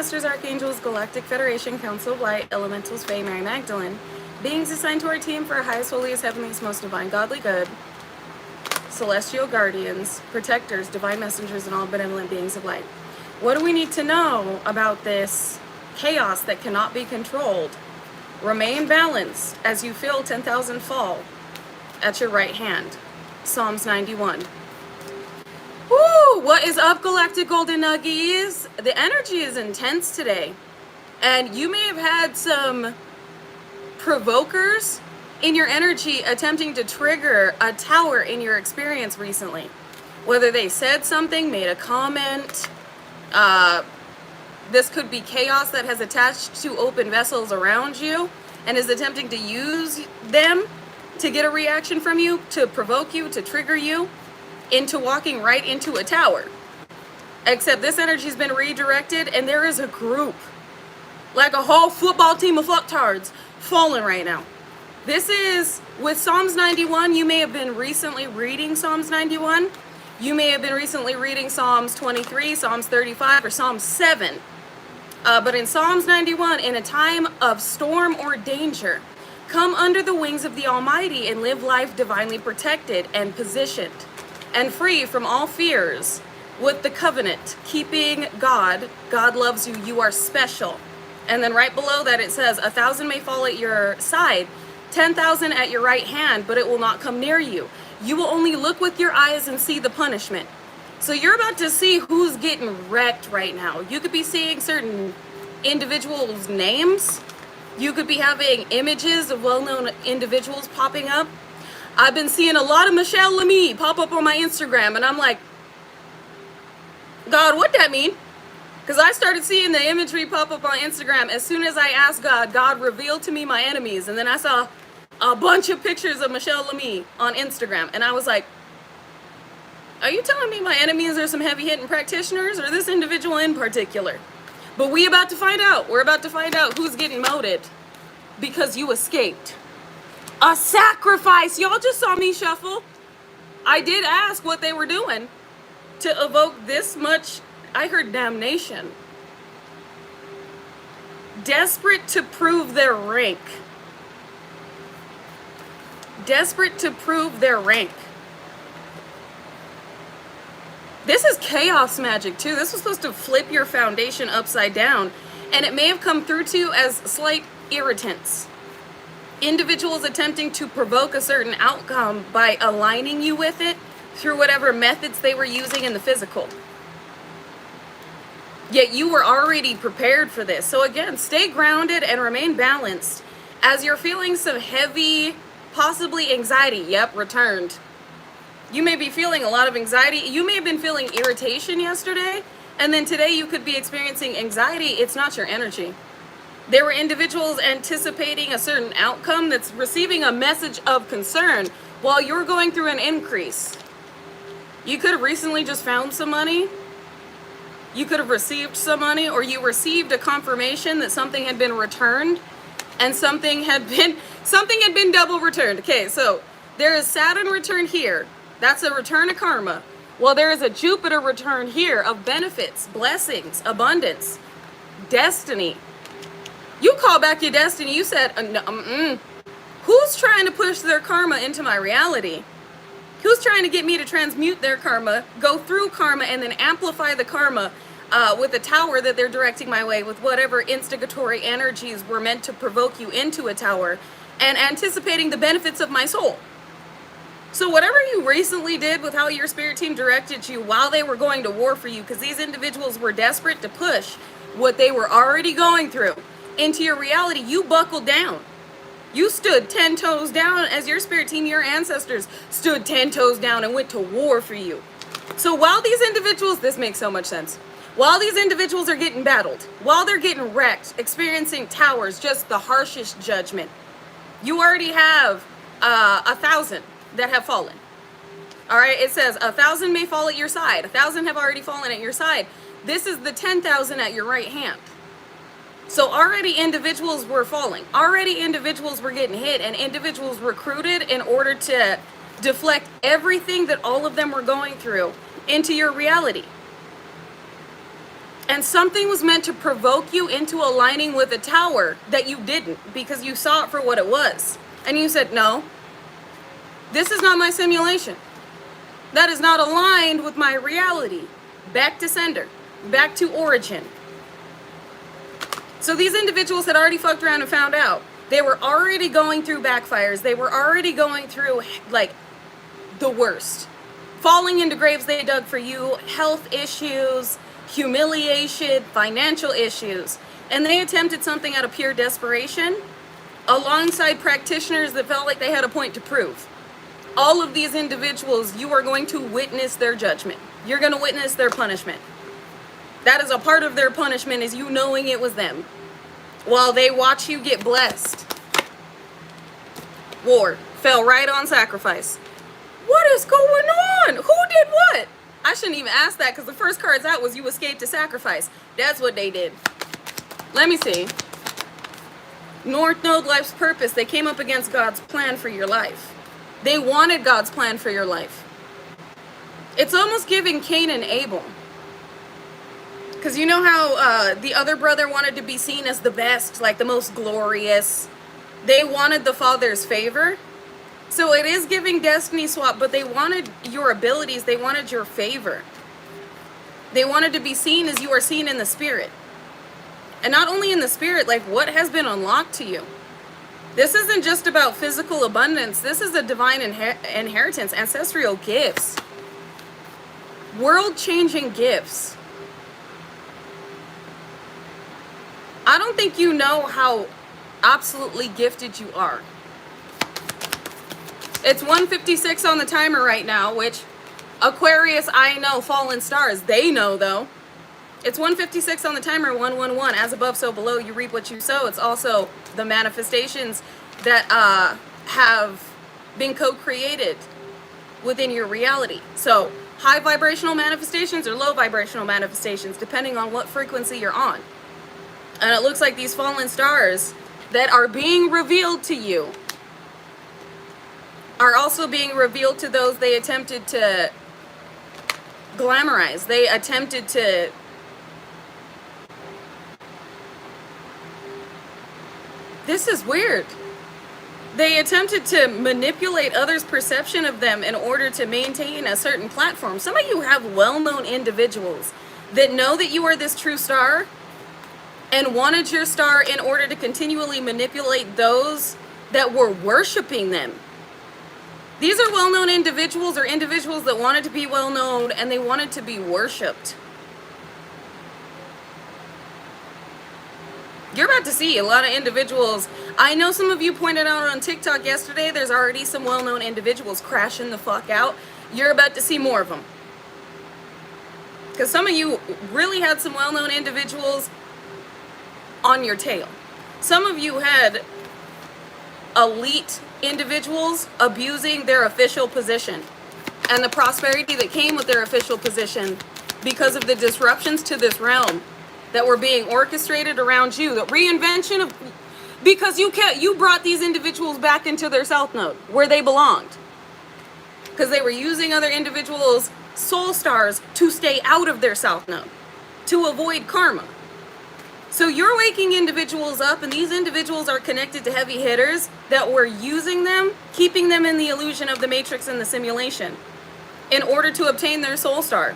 Masters, Archangels, Galactic Federation, Council of Light, Elementals, Fae, Mary Magdalene, beings assigned to our team for our highest, holiest, heavenliest, most divine, godly good, celestial guardians, protectors, divine messengers, and all benevolent beings of light. What do we need to know about this chaos that cannot be controlled? Remain balanced as you feel 10,000 fall at your right hand. Psalms 91. Woo! What is up, Galactic Golden Nuggies? The energy is intense today. And you may have had some provokers in your energy attempting to trigger a tower in your experience recently. Whether they said something, made a comment, this could be chaos that has attached to open vessels around you and is attempting to use them to get a reaction from you, to provoke you, to trigger you into walking right into a tower. Except this energy's been redirected and there is a group, like a whole football team of fucktards, falling right now. This is, with Psalms 91, you may have been recently reading Psalms 91. You may have been recently reading Psalms 23, Psalms 35, or Psalms 7. But in Psalms 91, in a time of storm or danger, come under the wings of the Almighty and live life divinely protected and positioned and free from all fears with the covenant, keeping God. God loves you. You are special. And then right below that it says, 1,000 may fall at your side, 10,000 at your right hand, but it will not come near you. You will only look with your eyes and see the punishment. So you're about to see who's getting wrecked right now. You could be seeing certain individuals' names. You could be having images of well-known individuals popping up. I've been seeing a lot of Michelle Lemie pop up on my Instagram, and I'm like, God, what that mean? Because I started seeing the imagery pop up on Instagram as soon as I asked God. God revealed to me my enemies, and then I saw a bunch of pictures of Michelle Lemie on Instagram, and I was like, are you telling me my enemies are some heavy-hitting practitioners, or this individual in particular? But we about to find out. We're about to find out who's getting moted because you escaped. A sacrifice. Y'all just saw me shuffle. I did ask what they were doing to evoke this much. I heard damnation. Desperate to prove their rank. Desperate to prove their rank. This is chaos magic too. This was supposed to flip your foundation upside down, and it may have come through to you as slight irritants. Individuals attempting to provoke a certain outcome by aligning you with it through whatever methods they were using in the physical. Yet you were already prepared for this. So again, stay grounded and remain balanced as you're feeling some heavy, possibly anxiety. Yep, returned. You may be feeling a lot of anxiety. You may have been feeling irritation yesterday, and then today you could be experiencing anxiety. It's not your energy. There were individuals anticipating a certain outcome that's receiving a message of concern while you're going through an increase. You could have recently just found some money. You could have received some money, or you received a confirmation that something had been returned and something had been double returned. Okay, so there is Saturn return here. That's a return of karma. Well, there is a Jupiter return here of benefits, blessings, abundance, destiny. You call back your destiny. You said, who's trying to push their karma into my reality? Who's trying to get me to transmute their karma, go through karma, and then amplify the karma with the tower that they're directing my way, with whatever instigatory energies were meant to provoke you into a tower, and anticipating the benefits of my soul? So whatever you recently did with how your spirit team directed you while they were going to war for you, because these individuals were desperate to push what they were already going through into your reality, you buckled down. You stood 10 toes down as your spirit team, your ancestors stood 10 toes down and went to war for you. So while these individuals, this makes so much sense, while these individuals are getting battled, while they're getting wrecked, experiencing towers, just the harshest judgment, you already have 1,000 that have fallen. All right, it says 1,000 may fall at your side. 1,000 have already fallen at your side. This is the 10,000 at your right hand. So already individuals were falling. Already individuals were getting hit, and individuals recruited in order to deflect everything that all of them were going through into your reality. And something was meant to provoke you into aligning with a tower that you didn't, because you saw it for what it was. And you said, no, this is not my simulation. That is not aligned with my reality. Back to sender. Back to origin. So these individuals had already fucked around and found out. They were already going through backfires. They were already going through, like, the worst. Falling into graves they dug for you, health issues, humiliation, financial issues. And they attempted something out of pure desperation alongside practitioners that felt like they had a point to prove. All of these individuals, you are going to witness their judgment. You're going to witness their punishment. That is a part of their punishment, is you knowing it was them, while they watch you get blessed. War fell right on sacrifice. What is going on? Who did what? I shouldn't even ask that, because the first cards out was you escaped to sacrifice. That's what they did. Let me see. North Node, life's purpose. They came up against God's plan for your life. They wanted God's plan for your life. It's almost giving Cain and Abel. Because you know how the other brother wanted to be seen as the best, like the most glorious. They wanted the father's favor. So it is giving destiny swap, but they wanted your abilities. They wanted your favor. They wanted to be seen as you are seen in the spirit. And not only in the spirit, like what has been unlocked to you. This isn't just about physical abundance. This is a divine inheritance, ancestral gifts. World-changing gifts. I don't think you know how absolutely gifted you are. It's 1:56 on the timer right now, which Aquarius, I know, fallen stars, they know though. It's 1:56 on the timer, 111. As above, so below, you reap what you sow. It's also the manifestations that have been co-created within your reality. So high vibrational manifestations or low vibrational manifestations, depending on what frequency you're on. And it looks like these fallen stars that are being revealed to you are also being revealed to those they attempted to glamorize. They attempted to this is weird. They attempted to manipulate others' perception of them in order to maintain a certain platform. Some of you have well-known individuals that know that you are this true star and wanted your star in order to continually manipulate those that were worshiping them. These are well-known individuals or individuals that wanted to be well-known and they wanted to be worshipped. You're about to see a lot of individuals. I know some of you pointed out on TikTok yesterday, there's already some well-known individuals crashing the fuck out. You're about to see more of them. Because some of you really had some well-known individuals on your tail. Some of you had elite individuals abusing their official position and the prosperity that came with their official position because of the disruptions to this realm that were being orchestrated around you. The reinvention of, because you brought these individuals back into their south node where they belonged, because they were using other individuals' soul stars to stay out of their south node, to avoid karma. So you're waking individuals up, and these individuals are connected to heavy hitters that were using them, keeping them in the illusion of the matrix and the simulation in order to obtain their soul star,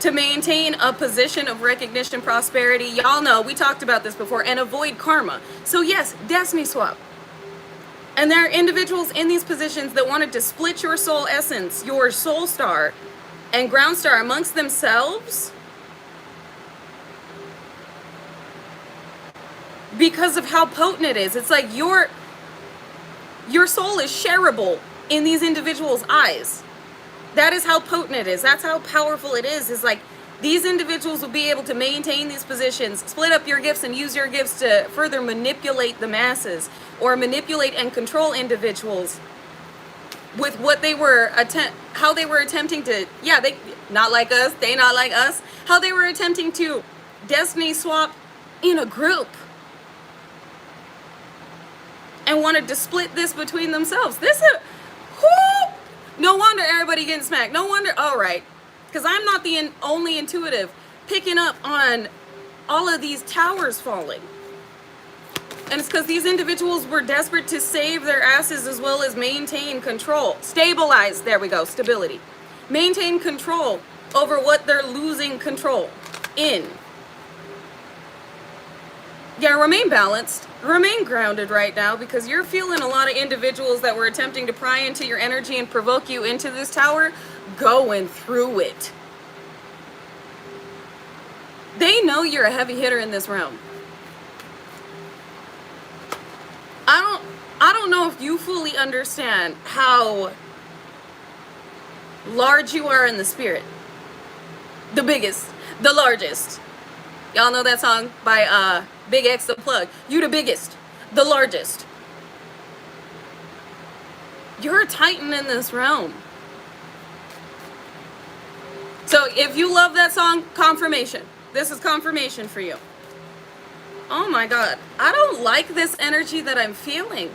to maintain a position of recognition, prosperity. Y'all know, we talked about this before, and avoid karma. So yes, destiny swap. And there are individuals in these positions that wanted to split your soul essence, your soul star and ground star amongst themselves because of how potent it is. It's like your soul is shareable in these individuals' eyes. That is how potent it is. That's how powerful it is. It's like these individuals will be able to maintain these positions, split up your gifts, and use your gifts to further manipulate the masses or manipulate and control individuals with what they were how they were attempting to, they not like us, they not like us, how they were attempting to destiny swap in a group and wanted to split this between themselves. This is, no wonder everybody getting smacked. No wonder, all right, because I'm not the only intuitive. picking up on all of these towers falling. And it's because these individuals were desperate to save their asses as well as maintain control. Stabilize, there we go, stability. Maintain control over what they're losing control in. Yeah, remain balanced, remain grounded right now, because you're feeling a lot of individuals that were attempting to pry into your energy and provoke you into this tower going through it. They know you're a heavy hitter in this realm. I don't know if you fully understand how large you are in the spirit. The biggest, the largest. Y'all know that song by Big X the Plug. You the biggest, the largest. You're a titan in this realm. So if you love that song, confirmation. This is confirmation for you. Oh my God. I don't like this energy that I'm feeling.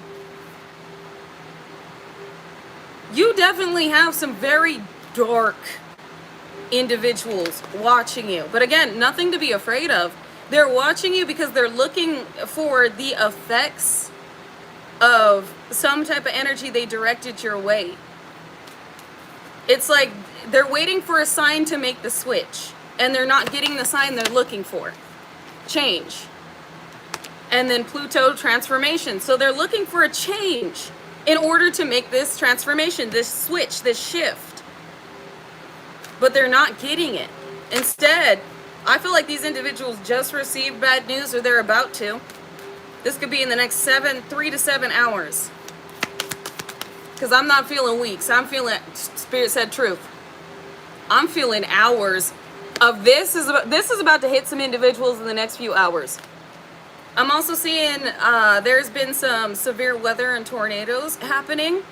You definitely have some very dark individuals watching you. But again, nothing to be afraid of. They're watching you because they're looking for the effects of some type of energy they directed your way. It's like they're waiting for a sign to make the switch, and they're not getting the sign they're looking for. Change. And then Pluto transformation. So they're looking for a change in order to make this transformation, this switch, this shift. But they're not getting it. Instead, I feel like these individuals just received bad news, or they're about to. This could be in the next 3 to 7 hours. Because I'm not feeling weeks. I'm feeling, Spirit said truth. I'm feeling hours of this is about to hit some individuals in the next few hours. I'm also seeing there's been some severe weather and tornadoes happening.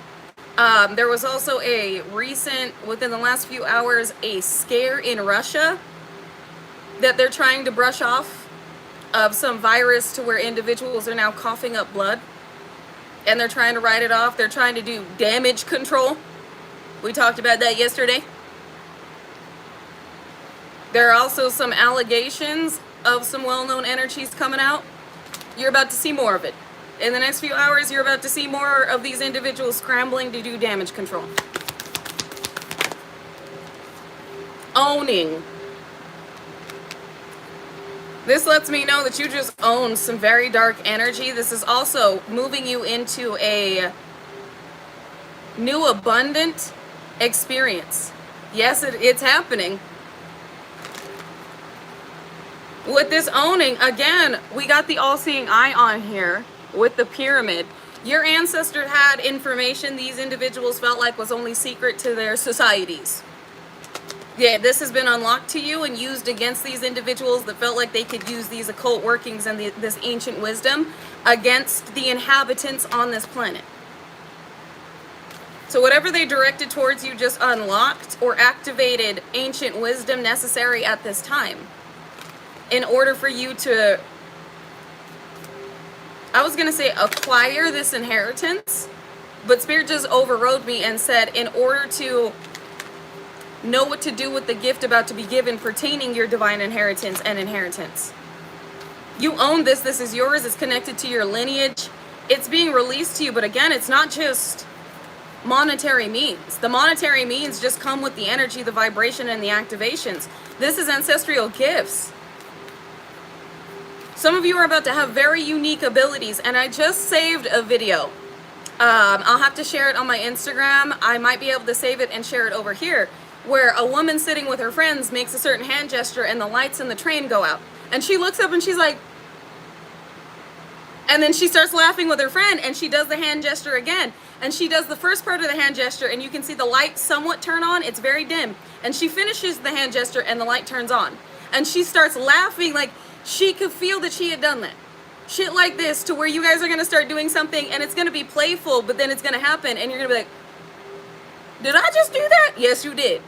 There was also a recent, within the last few hours, a scare in Russia that they're trying to brush off of some virus to where individuals are now coughing up blood. And they're trying to write it off. They're trying to do damage control. We talked about that yesterday. There are also some allegations of some well-known energies coming out. You're about to see more of it. In the next few hours, you're about to see more of these individuals scrambling to do damage control. Owning. This lets me know that you just own some very dark energy. This is also moving you into a new abundant experience. Yes, it's happening. With this owning, again, we got the all-seeing eye on here with the pyramid. Your ancestor had information these individuals felt like was only secret to their societies. Yeah, this has been unlocked to you and used against these individuals that felt like they could use these occult workings and this ancient wisdom against the inhabitants on this planet. So whatever they directed towards you just unlocked or activated ancient wisdom necessary at this time in order for you to, I was going to say acquire this inheritance, but Spirit just overrode me and said in order to know what to do with the gift about to be given pertaining your divine inheritance and inheritance. You own this. This is yours. It's connected to your lineage. It's being released to you. But again, it's not just monetary means. The monetary means just come with the energy, the vibration, and the activations. This is ancestral gifts. Some of you are about to have very unique abilities. And I just saved a video. I'll have to share it on my Instagram. I might be able to save it and share it over here, where a woman sitting with her friends makes a certain hand gesture and the lights in the train go out. And she looks up and she's like, and then she starts laughing with her friend and she does the hand gesture again. And she does the first part of the hand gesture and you can see the light somewhat turn on. It's very dim. And she finishes the hand gesture and the light turns on. And she starts laughing like she could feel that she had done that. Shit like this, to where you guys are going to start doing something and it's going to be playful, but then it's going to happen and you're going to be like, did I just do that? Yes, you did.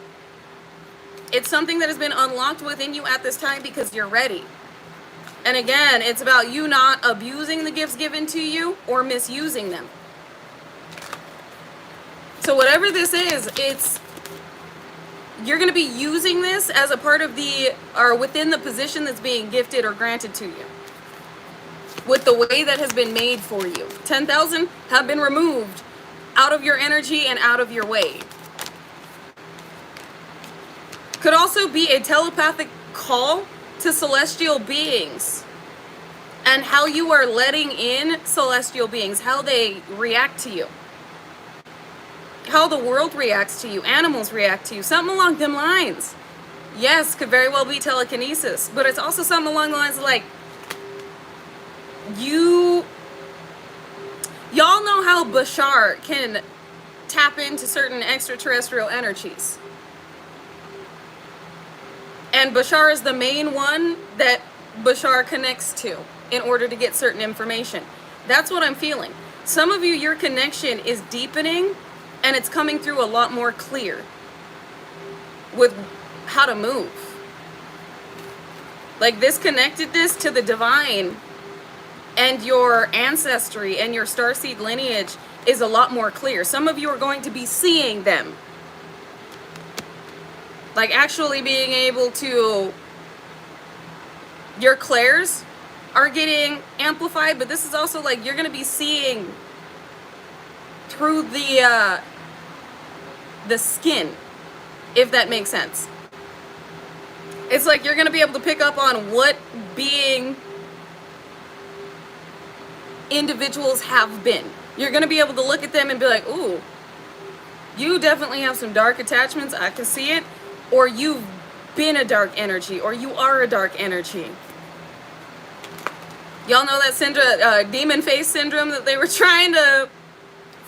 It's something that has been unlocked within you at this time because you're ready. And again, it's about you not abusing the gifts given to you or misusing them. So whatever this is, it's you're going to be using this as a part of or within the position that's being gifted or granted to you, with the way that has been made for you. 10,000 have been removed out of your energy and out of your way. Could also be a telepathic call to celestial beings, and how you are letting in celestial beings, how they react to you, how the world reacts to you, animals react to you, something along them lines. Yes, could very well be telekinesis, but it's also something along the lines of like, y'all know how Bashar can tap into certain extraterrestrial energies. And Bashar is the main one that Bashar connects to in order to get certain information. That's what I'm feeling. Some of you, your connection is deepening and it's coming through a lot more clear with how to move. Like this connectedness to the divine and your ancestry and your starseed lineage is a lot more clear. Some of you are going to be seeing them. Like actually being able to, your clairs are getting amplified, but this is also like you're going to be seeing through the skin, if that makes sense. It's like you're going to be able to pick up on what being individuals have been. You're going to be able to look at them and be like, ooh, you definitely have some dark attachments. I can see it. Or you've been a dark energy, or you are a dark energy. Y'all know that demon face syndrome that they were trying to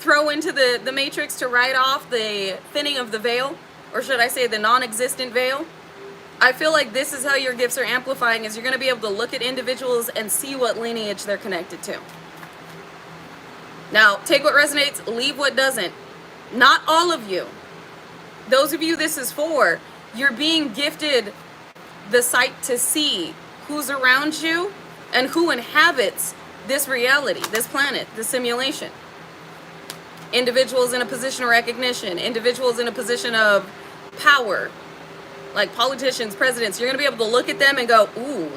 throw into the matrix to write off the thinning of the veil, or should I say the non-existent veil? I feel like this is how your gifts are amplifying, is you're going to be able to look at individuals and see what lineage they're connected to. Now, take what resonates, leave what doesn't. Not all of you. Those of you this is for, you're being gifted the sight to see who's around you and who inhabits this reality, this planet, this simulation. Individuals in a position of recognition, individuals in a position of power, like politicians, presidents. You're going to be able to look at them and go, ooh,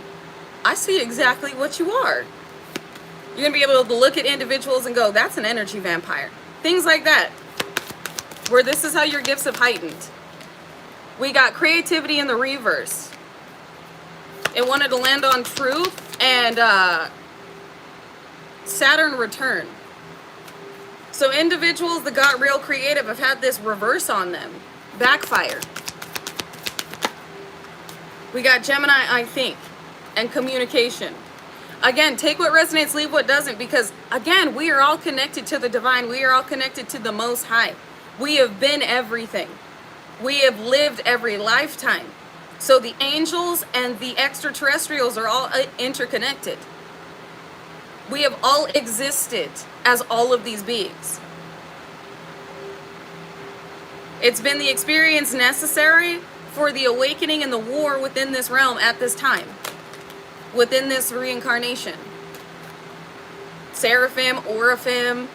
I see exactly what you are. You're going to be able to look at individuals and go, that's an energy vampire. Things like that, where this is how your gifts have heightened. We got creativity in the reverse. It wanted to land on truth and Saturn return. So individuals that got real creative have had this reverse on them. Backfire. We got Gemini, I think, and communication. Again, take what resonates, leave what doesn't, because again, we are all connected to the divine. We are all connected to the Most High. We have been everything. We have lived every lifetime. So the angels and the extraterrestrials are all interconnected. We have all existed as all of these beings. It's been the experience necessary for the awakening and the war within this realm at this time, within this reincarnation. Seraphim, Oraphim,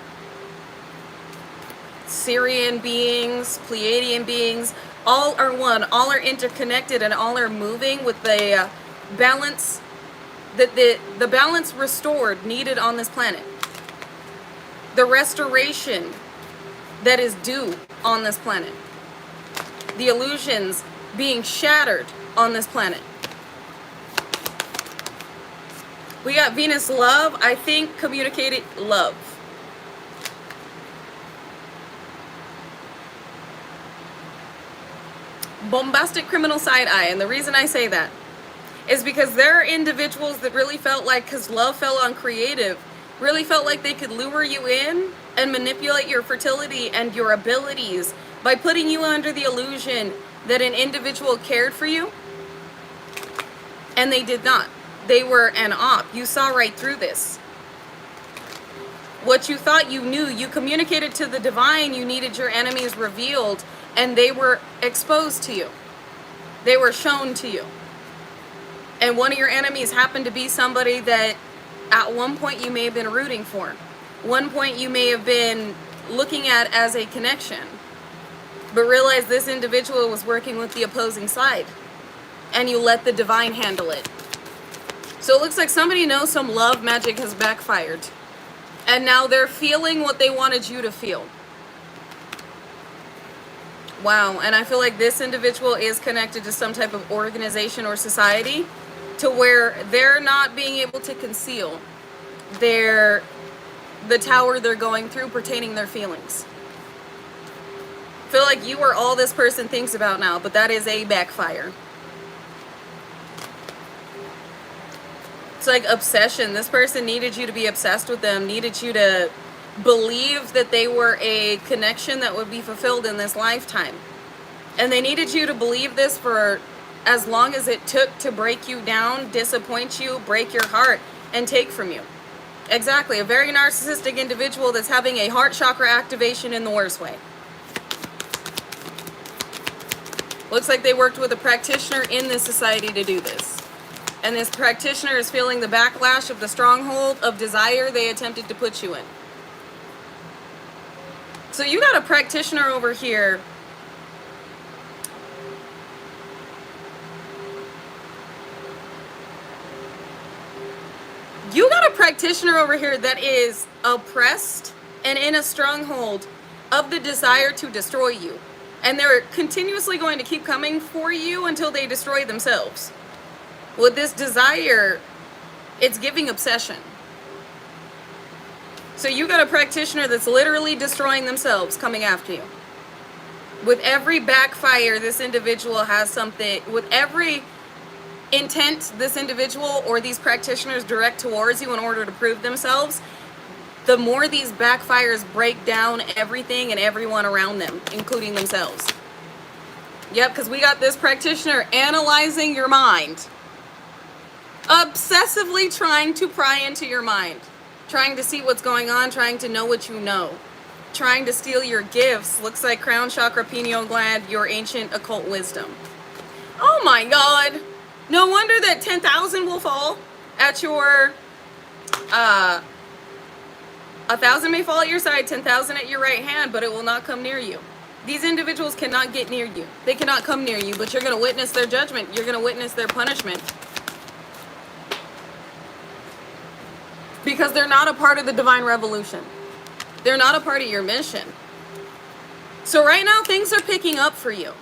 Syrian beings, Pleiadian beings, all are one, all are interconnected, and all are moving with the balance, the balance restored needed on this planet. The restoration that is due on this planet. The illusions being shattered on this planet. We got Venus love, I think communicated love. Bombastic criminal side eye, and the reason I say that is because there are individuals that really felt like, because love fell on creative, really felt like they could lure you in and manipulate your fertility and your abilities by putting you under the illusion that an individual cared for you, and they did not. They were an op. You saw right through this. What you thought you knew, you communicated to the divine, you needed your enemies revealed, and they were exposed to you. They were shown to you. And one of your enemies happened to be somebody that at one point you may have been rooting for. One point you may have been looking at as a connection. But realize this individual was working with the opposing side, and you let the divine handle it. So it looks like somebody knows some love magic has backfired, and now they're feeling what they wanted you to feel. Wow, and I feel like this individual is connected to some type of organization or society to where they're not being able to conceal the tower they're going through pertaining their feelings. I feel like you are all this person thinks about now, but that is a backfire. It's like obsession. This person needed you to be obsessed with them, needed you to believe that they were a connection that would be fulfilled in this lifetime. And they needed you to believe this for as long as it took to break you down, disappoint you, break your heart, and take from you. Exactly. A very narcissistic individual that's having a heart chakra activation in the worst way. Looks like they worked with a practitioner in this society to do this. And this practitioner is feeling the backlash of the stronghold of desire they attempted to put you in. So you got a practitioner over here that is oppressed and in a stronghold of the desire to destroy you. And they're continuously going to keep coming for you until they destroy themselves. With this desire, it's giving obsession. So you got a practitioner that's literally destroying themselves coming after you. With every backfire, this individual has something, with every intent this individual or these practitioners direct towards you in order to prove themselves, the more these backfires break down everything and everyone around them, including themselves. Yep, because we got this practitioner analyzing your mind. Obsessively trying to pry into your mind. Trying to see what's going on, trying to know what you know. Trying to steal your gifts. Looks like crown chakra, pineal gland, your ancient occult wisdom. Oh my God. No wonder that 10,000 will fall at your, 1,000 may fall at your side, 10,000 at your right hand, but it will not come near you. These individuals cannot get near you. They cannot come near you, but you're going to witness their judgment. You're going to witness their punishment. Because they're not a part of the divine revolution. They're not a part of your mission. So right now, things are picking up for you.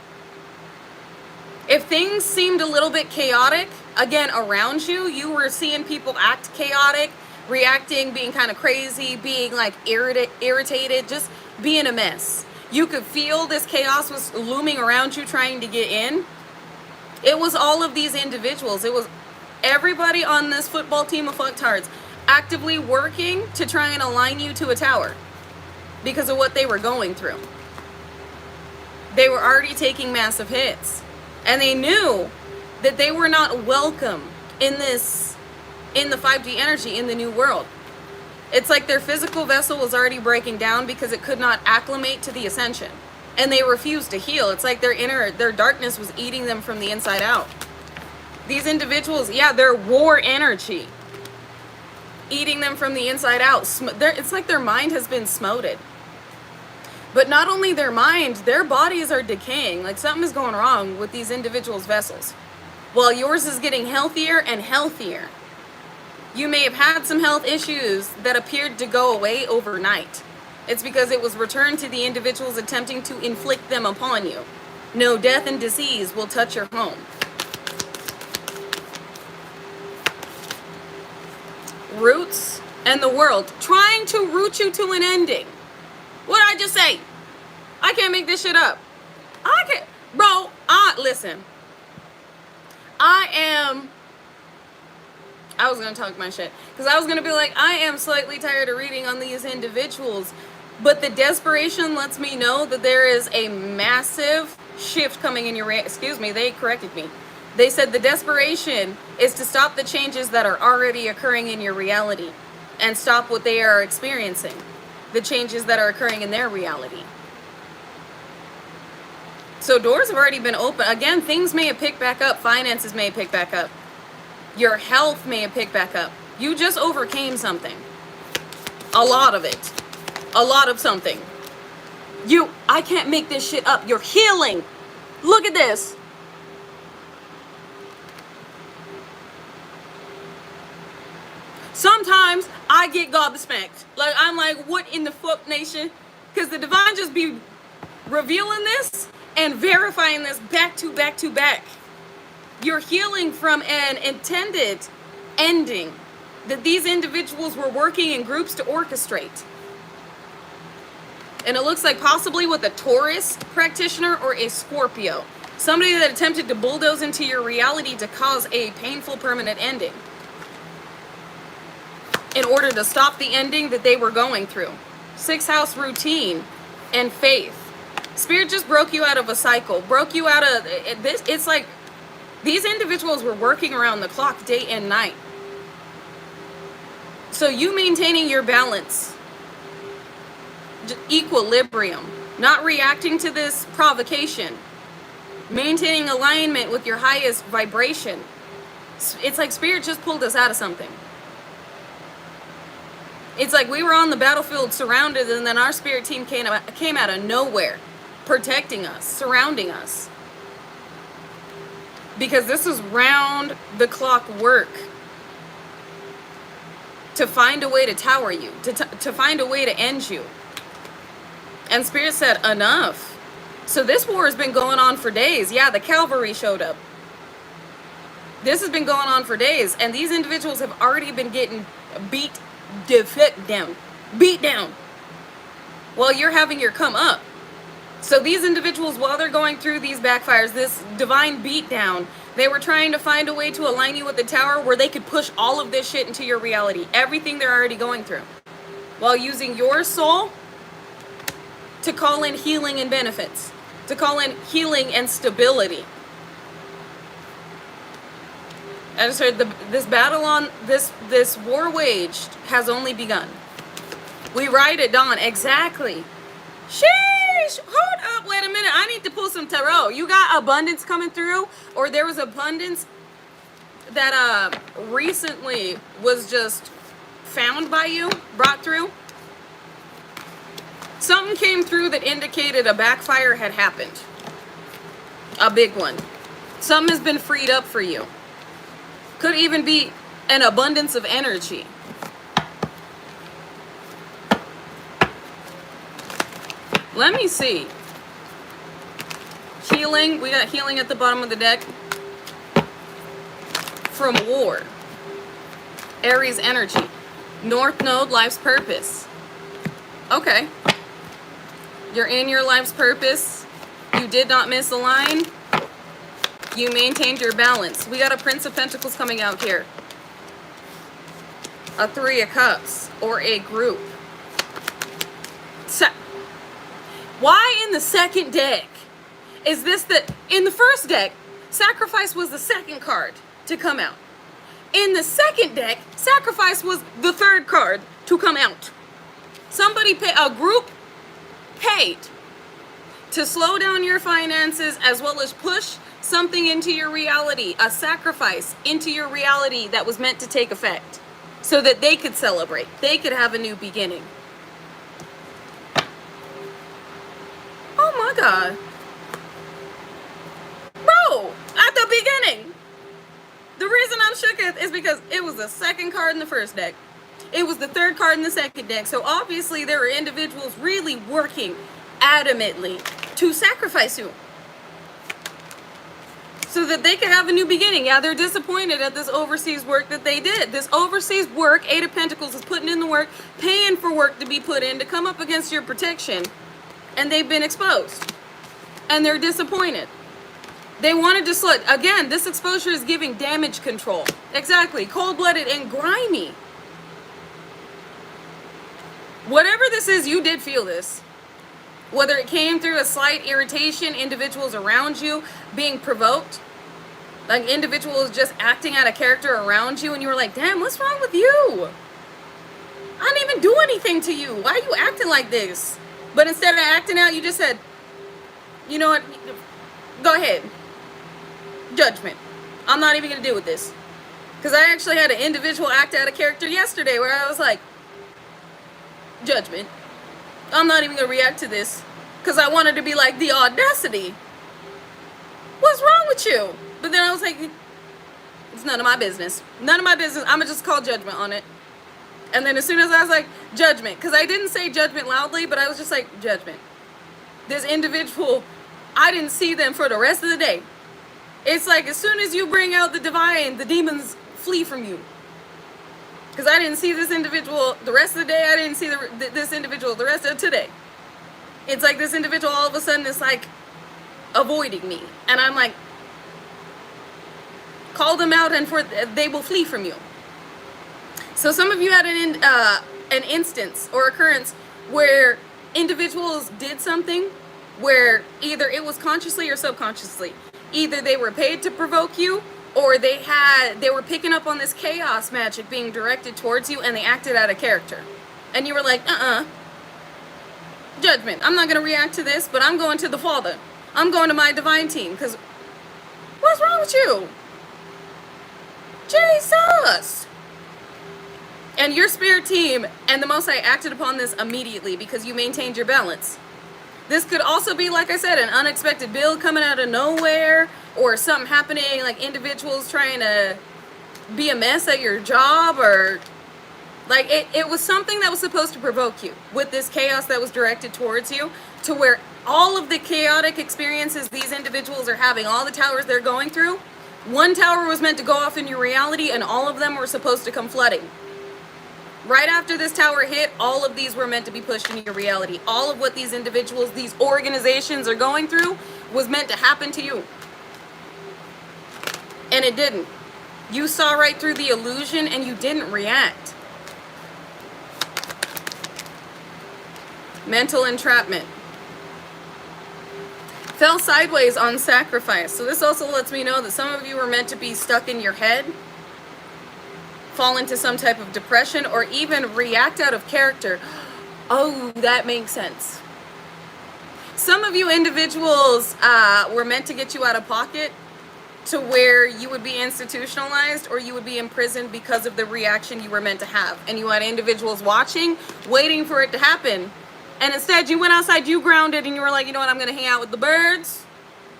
If things seemed a little bit chaotic, again, around you, you were seeing people act chaotic, reacting, being kind of crazy, being like irritated, just being a mess. You could feel this chaos was looming around you trying to get in. It was all of these individuals. It was everybody on this football team of fucktards actively working to try and align you to a tower because of what they were going through. They were already taking massive hits, and they knew that they were not welcome in the 5D energy in the new world. It's like their physical vessel was already breaking down because it could not acclimate to the ascension, and they refused to heal. It's like their darkness was eating them from the inside out. These individuals, yeah, their war energy eating them from the inside out. It's like their mind has been smoted. But not only their mind, their bodies are decaying. Like something is going wrong with these individuals' vessels. While yours is getting healthier and healthier. You may have had some health issues that appeared to go away overnight. It's because it was returned to the individuals attempting to inflict them upon you. No death and disease will touch your home. Roots and the world trying to root you to an ending. What did I just say? I can't make this shit up. I can't, bro. Listen. I was gonna talk my shit because I was gonna be like, I am slightly tired of reading on these individuals, but the desperation lets me know that there is a massive shift coming in your. Excuse me, they corrected me. They said the desperation is to stop the changes that are already occurring in your reality and stop what they are experiencing, the changes that are occurring in their reality. So doors have already been open. Again, things may have picked back up. Finances may have picked back up. Your health may have picked back up. You just overcame something. A lot of it. A lot of something. I can't make this shit up. You're healing. Look at this. Sometimes I get gobsmacked. Like, I'm like, what in the fuck, nation? Because the divine just be revealing this and verifying this back to back to back. You're healing from an intended ending that these individuals were working in groups to orchestrate. And it looks like possibly with a Taurus practitioner or a Scorpio. Somebody that attempted to bulldoze into your reality to cause a painful permanent ending, in order to stop the ending that they were going through. 6th house routine and faith. Spirit just broke you out of a cycle, broke you out of this. It's like these individuals were working around the clock day and night. So you maintaining your balance, equilibrium, not reacting to this provocation, maintaining alignment with your highest vibration. It's like Spirit just pulled us out of something. It's like we were on the battlefield surrounded, and then our spirit team came out of nowhere, protecting us, surrounding us. Because this is round the clock work to find a way to tower you, to find a way to end you. And Spirit said, enough. So this war has been going on for days. Yeah, the cavalry showed up. This has been going on for days, and these individuals have already been getting beat down while you're having your come up. So these individuals, while they're going through these backfires, this divine beat down, they were trying to find a way to align you with the tower where they could push all of this shit into your reality, everything they're already going through, while using your soul to call in healing and benefits, to call in healing and stability. I just heard this battle on this war waged has only begun. We ride at dawn. Exactly. Sheesh. Hold up. Wait a minute. I need to pull some tarot. You got abundance coming through, or there was abundance that recently was just found by you, brought through. Something came through that indicated a backfire had happened. A big one. Something has been freed up for you. Could even be an abundance of energy. Let me see. Healing. We got healing at the bottom of the deck. From war. Aries energy. North node, life's purpose. Okay. You're in your life's purpose. You did not miss a line. You maintained your balance. We got a Prince of Pentacles coming out here. A 3 of Cups. Or a group. Why in the second deck is this that... In the first deck, Sacrifice was the second card to come out. In the second deck, Sacrifice was the third card to come out. A group paid to slow down your finances as well as push something into your reality, a sacrifice into your reality that was meant to take effect so that they could celebrate, they could have a new beginning. Oh my God. Bro, at the beginning, the reason I'm shook is because it was the second card in the first deck. It was the third card in the second deck. So obviously there were individuals really working adamantly to sacrifice you so that they could have a new beginning. Yeah, they're disappointed at this overseas work that they did. This overseas work, 8 of Pentacles is putting in the work, paying for work to be put in to come up against your protection. And they've been exposed. And they're disappointed. They wanted to slow. Again, this exposure is giving damage control. Exactly. Cold-blooded and grimy. Whatever this is, you did feel this. Whether it came through a slight irritation, individuals around you being provoked, like individuals just acting out of character around you, and you were like, damn, what's wrong with you? I didn't even do anything to you. Why are you acting like this? But instead of acting out, you just said, you know what, go ahead. Judgment. I'm not even going to deal with this. Because I actually had an individual act out of character yesterday where I was like, judgment. I'm not even going to react to this. because I wanted to be like, the audacity. What's wrong with you? But then I was like, it's none of my business. None of my business. I'm going to just call judgment on it. And then as soon as I was like, judgment, because I didn't say judgment loudly, but I was just like, judgment. This individual, I didn't see them for the rest of the day. It's like as soon as you bring out the divine, the demons flee from you. Because I didn't see this individual the rest of the day. I didn't see this individual the rest of today. It's like this individual all of a sudden is like avoiding me. And I'm like, call them out and they will flee from you. So some of you had an instance or occurrence where individuals did something where either it was consciously or subconsciously. Either they were paid to provoke you, or they were picking up on this chaos magic being directed towards you, and they acted out of character. And you were like, judgment. I'm not going to react to this, but I'm going to the Father. I'm going to my divine team, because what's wrong with you? Jesus! And your spirit team and the Most High acted upon this immediately because you maintained your balance. This could also be, like I said, an unexpected bill coming out of nowhere, or something happening, like individuals trying to be a mess at your job, or like it was something that was supposed to provoke you with this chaos that was directed towards you, to where all of the chaotic experiences these individuals are having, all the towers they're going through, one tower was meant to go off in your reality, and all of them were supposed to come flooding. Right after this tower hit, all of these were meant to be pushed into your reality. All of what these individuals, these organizations are going through was meant to happen to you. And it didn't. You saw right through the illusion and you didn't react. Mental entrapment. Fell sideways on sacrifice. So this also lets me know that some of you were meant to be stuck in your head, fall into some type of depression, or even react out of character. Oh, that makes sense. Some of you individuals were meant to get you out of pocket to where you would be institutionalized or you would be imprisoned because of the reaction you were meant to have. And you had individuals watching, waiting for it to happen. And instead you went outside, you grounded, and you were like, you know what, I'm going to hang out with the birds.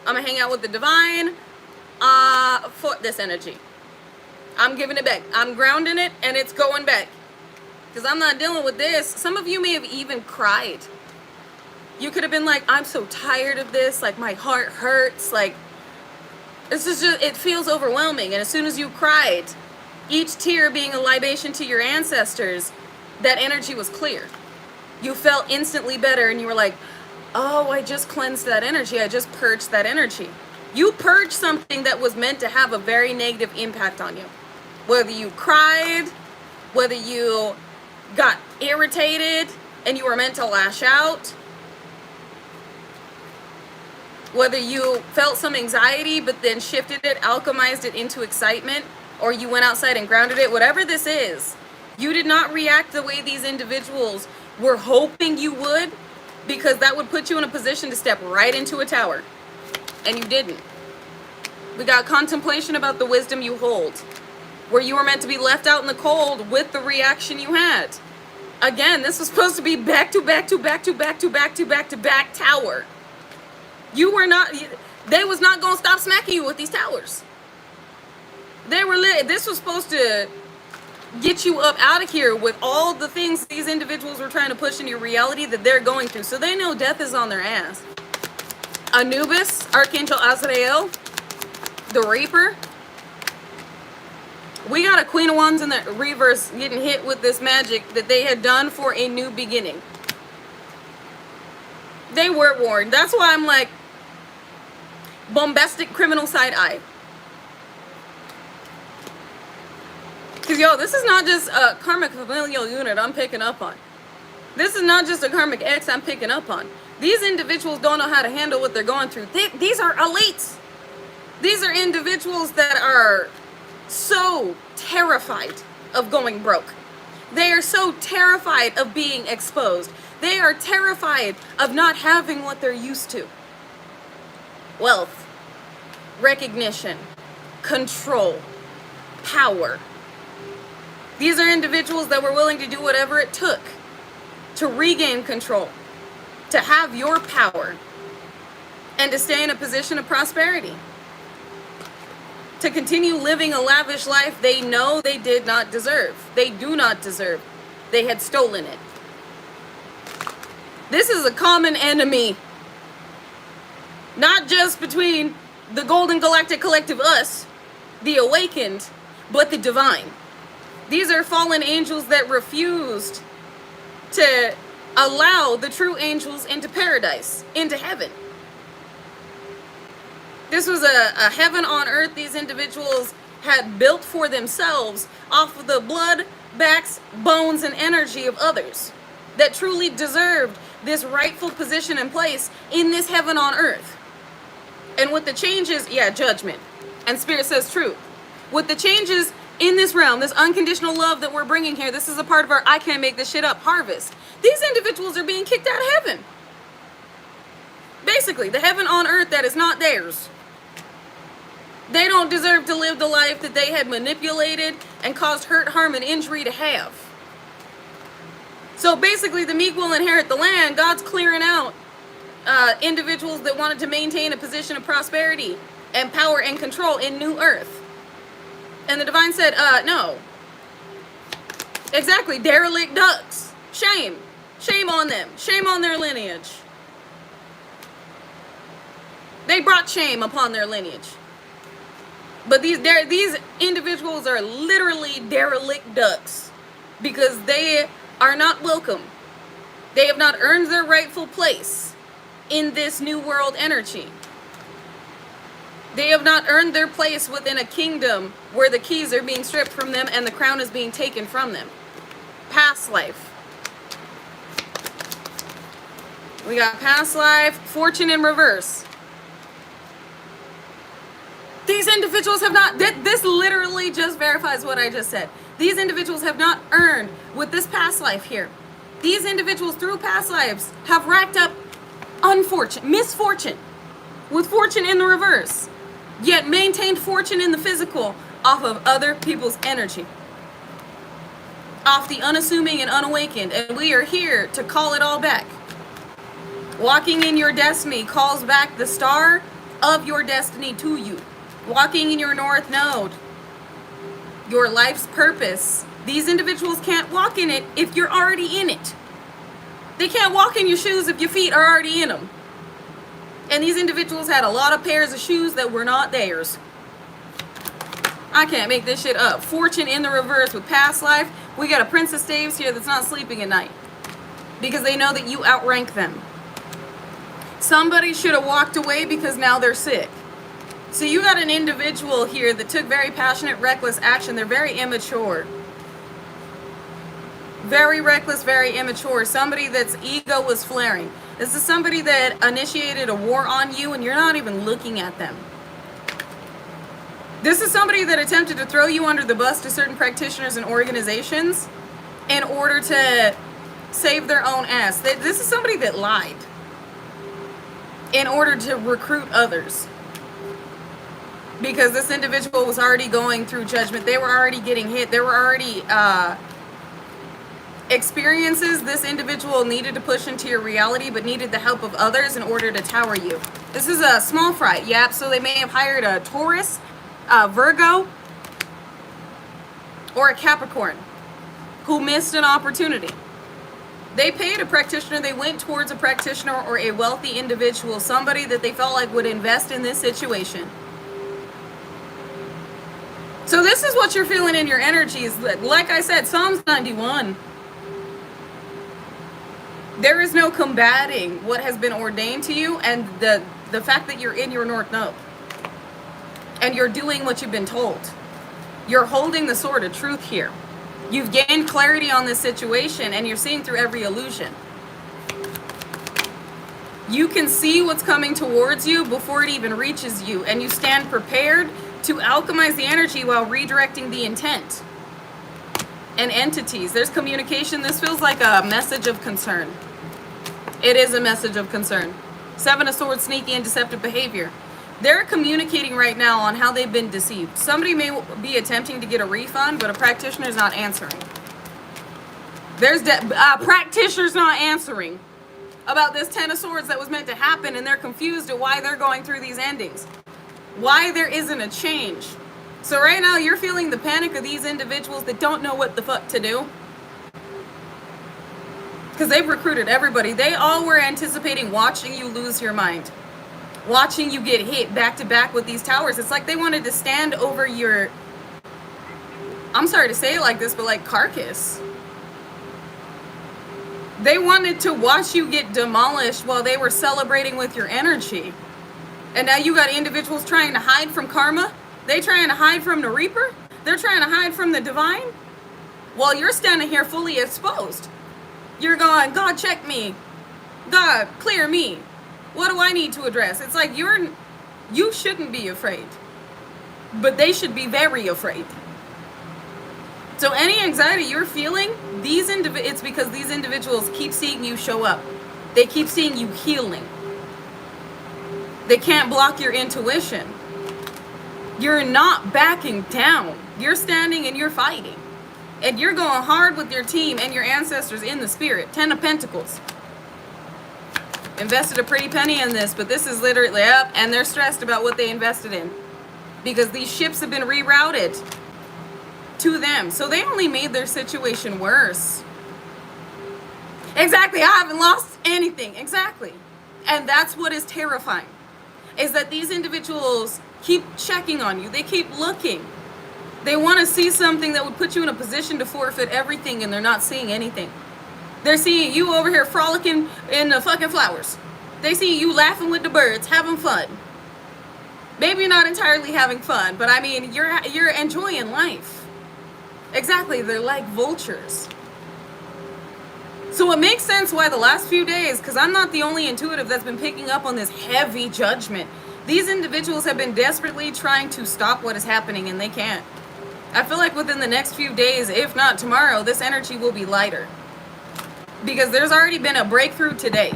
I'm going to hang out with the divine for this energy. I'm giving it back. I'm grounding it, and it's going back. Because I'm not dealing with this. Some of you may have even cried. You could have been like, I'm so tired of this. Like, my heart hurts. Like, this is just, it feels overwhelming. And as soon as you cried, each tear being a libation to your ancestors, that energy was clear. You felt instantly better, and you were like, oh, I just cleansed that energy. I just purged that energy. You purged something that was meant to have a very negative impact on you. Whether you cried, whether you got irritated and you were meant to lash out, whether you felt some anxiety but then shifted it, alchemized it into excitement, or you went outside and grounded it, whatever this is, you did not react the way these individuals were hoping you would, because that would put you in a position to step right into a tower. And you didn't. We got contemplation about the wisdom you hold, where you were meant to be left out in the cold with the reaction you had. Again, this was supposed to be back to back to back to back to back to back to back tower. You were not, they was not going to stop smacking you with these towers. They were this was supposed to get you up out of here with all the things these individuals were trying to push in your reality that they're going through. So they know death is on their ass. Anubis, Archangel Azrael, the Reaper. We got a Queen of Wands in the reverse getting hit with this magic that they had done for a new beginning. They were warned. That's why I'm like, bombastic criminal side eye. Because, yo, this is not just a karmic familial unit I'm picking up on. This is not just a karmic X I'm picking up on. These individuals don't know how to handle what they're going through. These are elites. These are individuals that are so terrified of going broke. They are so terrified of being exposed. They are terrified of not having what they're used to. Wealth, recognition, control, power. These are individuals that were willing to do whatever it took to regain control. to have your power and to stay in a position of prosperity, to continue living a lavish life they know they did not deserve. They do not deserve. They had stolen it. This is a common enemy, not just between the Golden Galactic Collective, us, the awakened, but the divine. These are fallen angels that refused to allow the true angels into paradise, into heaven. This was a heaven on earth these individuals had built for themselves off of the blood, backs, bones, and energy of others that truly deserved this rightful position and place in this heaven on earth. And with the changes, judgment. And Spirit says truth. With the changes in this realm, this unconditional love that we're bringing here, this is a part of our I can't make this shit up harvest. These individuals are being kicked out of heaven. Basically, the heaven on earth that is not theirs. They don't deserve to live the life that they had manipulated and caused hurt, harm, and injury to have. So basically, the meek will inherit the land. God's clearing out individuals that wanted to maintain a position of prosperity and power and control in New Earth. And the divine said, no. Exactly, derelict ducks. Shame. Shame on them. Shame on their lineage. They brought shame upon their lineage. But these individuals are literally derelict ducks because they are not welcome. They have not earned their rightful place in this new world energy. They have not earned their place within a kingdom where the keys are being stripped from them and the crown is being taken from them. Past life. We got past life, fortune in reverse. These individuals have not, this literally just verifies what I just said. These individuals have not earned with this past life here. These individuals through past lives have racked up misfortune, with fortune in the reverse, yet maintained fortune in the physical off of other people's energy, off the unassuming and unawakened. And we are here to call it all back. Walking in your destiny calls back the star of your destiny to you. Walking in your north node, your life's purpose. These individuals can't walk in it if you're already in it. They can't walk in your shoes if your feet are already in them. And these individuals had a lot of pairs of shoes that were not theirs. I can't make this shit up. Fortune in the reverse with past life. We got a Princess Staves here that's not sleeping at night because they know that you outrank them. Somebody should have walked away because now they're sick. So you got an individual here that took very passionate, reckless action. They're very immature. Very reckless, very immature. Somebody that's ego was flaring. This is somebody that initiated a war on you and you're not even looking at them. This is somebody that attempted to throw you under the bus to certain practitioners and organizations in order to save their own ass. This is somebody that lied in order to recruit others. Because this individual was already going through judgment. They were already getting hit. There were already experiences this individual needed to push into your reality, but needed the help of others in order to tower you. This is a small fry. Yep, so they may have hired a Taurus, Virgo, or a Capricorn who missed an opportunity. They paid a practitioner. They went towards a practitioner or a wealthy individual, somebody that they felt like would invest in this situation. So this is what you're feeling in your energies. Like I said, Psalms 91. There is no combating what has been ordained to you and the fact that you're in your North Node. And you're doing what you've been told. You're holding the sword of truth here. You've gained clarity on this situation and you're seeing through every illusion. You can see what's coming towards you before it even reaches you, and you stand prepared to alchemize the energy while redirecting the intent and entities. There's communication. This feels like a message of concern. It is a message of concern. Seven of Swords, sneaky and deceptive behavior. They're communicating right now on how they've been deceived. Somebody may be attempting to get a refund, but a practitioner is not answering. There's practitioners not answering. about this Ten of Swords that was meant to happen, and they're confused at why they're going through these endings, why there isn't a change. So right now you're feeling the panic of these individuals that don't know what the fuck to do, because they've recruited everybody. They all were anticipating watching you lose your mind, watching you get hit back to back with these towers. It's like they wanted to stand over your, I'm sorry to say it like this, but like carcass. They wanted to watch you get demolished while they were celebrating with your energy. And now you got individuals trying to hide from karma. They trying to hide from the Reaper. They're trying to hide from the divine. While you're standing here fully exposed. You're going, God, check me. God, clear me. What do I need to address? It's like you shouldn't be afraid. But they should be very afraid. So any anxiety you're feeling, it's because these individuals keep seeing you show up. They keep seeing you healing. They can't block your intuition. You're not backing down. You're standing and you're fighting. And you're going hard with your team and your ancestors in the spirit. 10 of Pentacles. Invested a pretty penny in this, but this is literally up, and they're stressed about what they invested in. Because these ships have been rerouted to them. So they only made their situation worse. Exactly. I haven't lost anything. Exactly. And that's what is terrifying. Is that these individuals keep checking on you. They keep looking. They want to see something that would put you in a position to forfeit everything, and they're not seeing anything. They're seeing you over here frolicking in the fucking flowers. They see you laughing with the birds, having fun. Maybe not entirely having fun, but I mean, you're enjoying life. Exactly, they're like vultures. So it makes sense why the last few days, because I'm not the only intuitive that's been picking up on this heavy judgment. These individuals have been desperately trying to stop what is happening, and they can't. I feel like within the next few days, if not tomorrow, this energy will be lighter. Because there's already been a breakthrough today.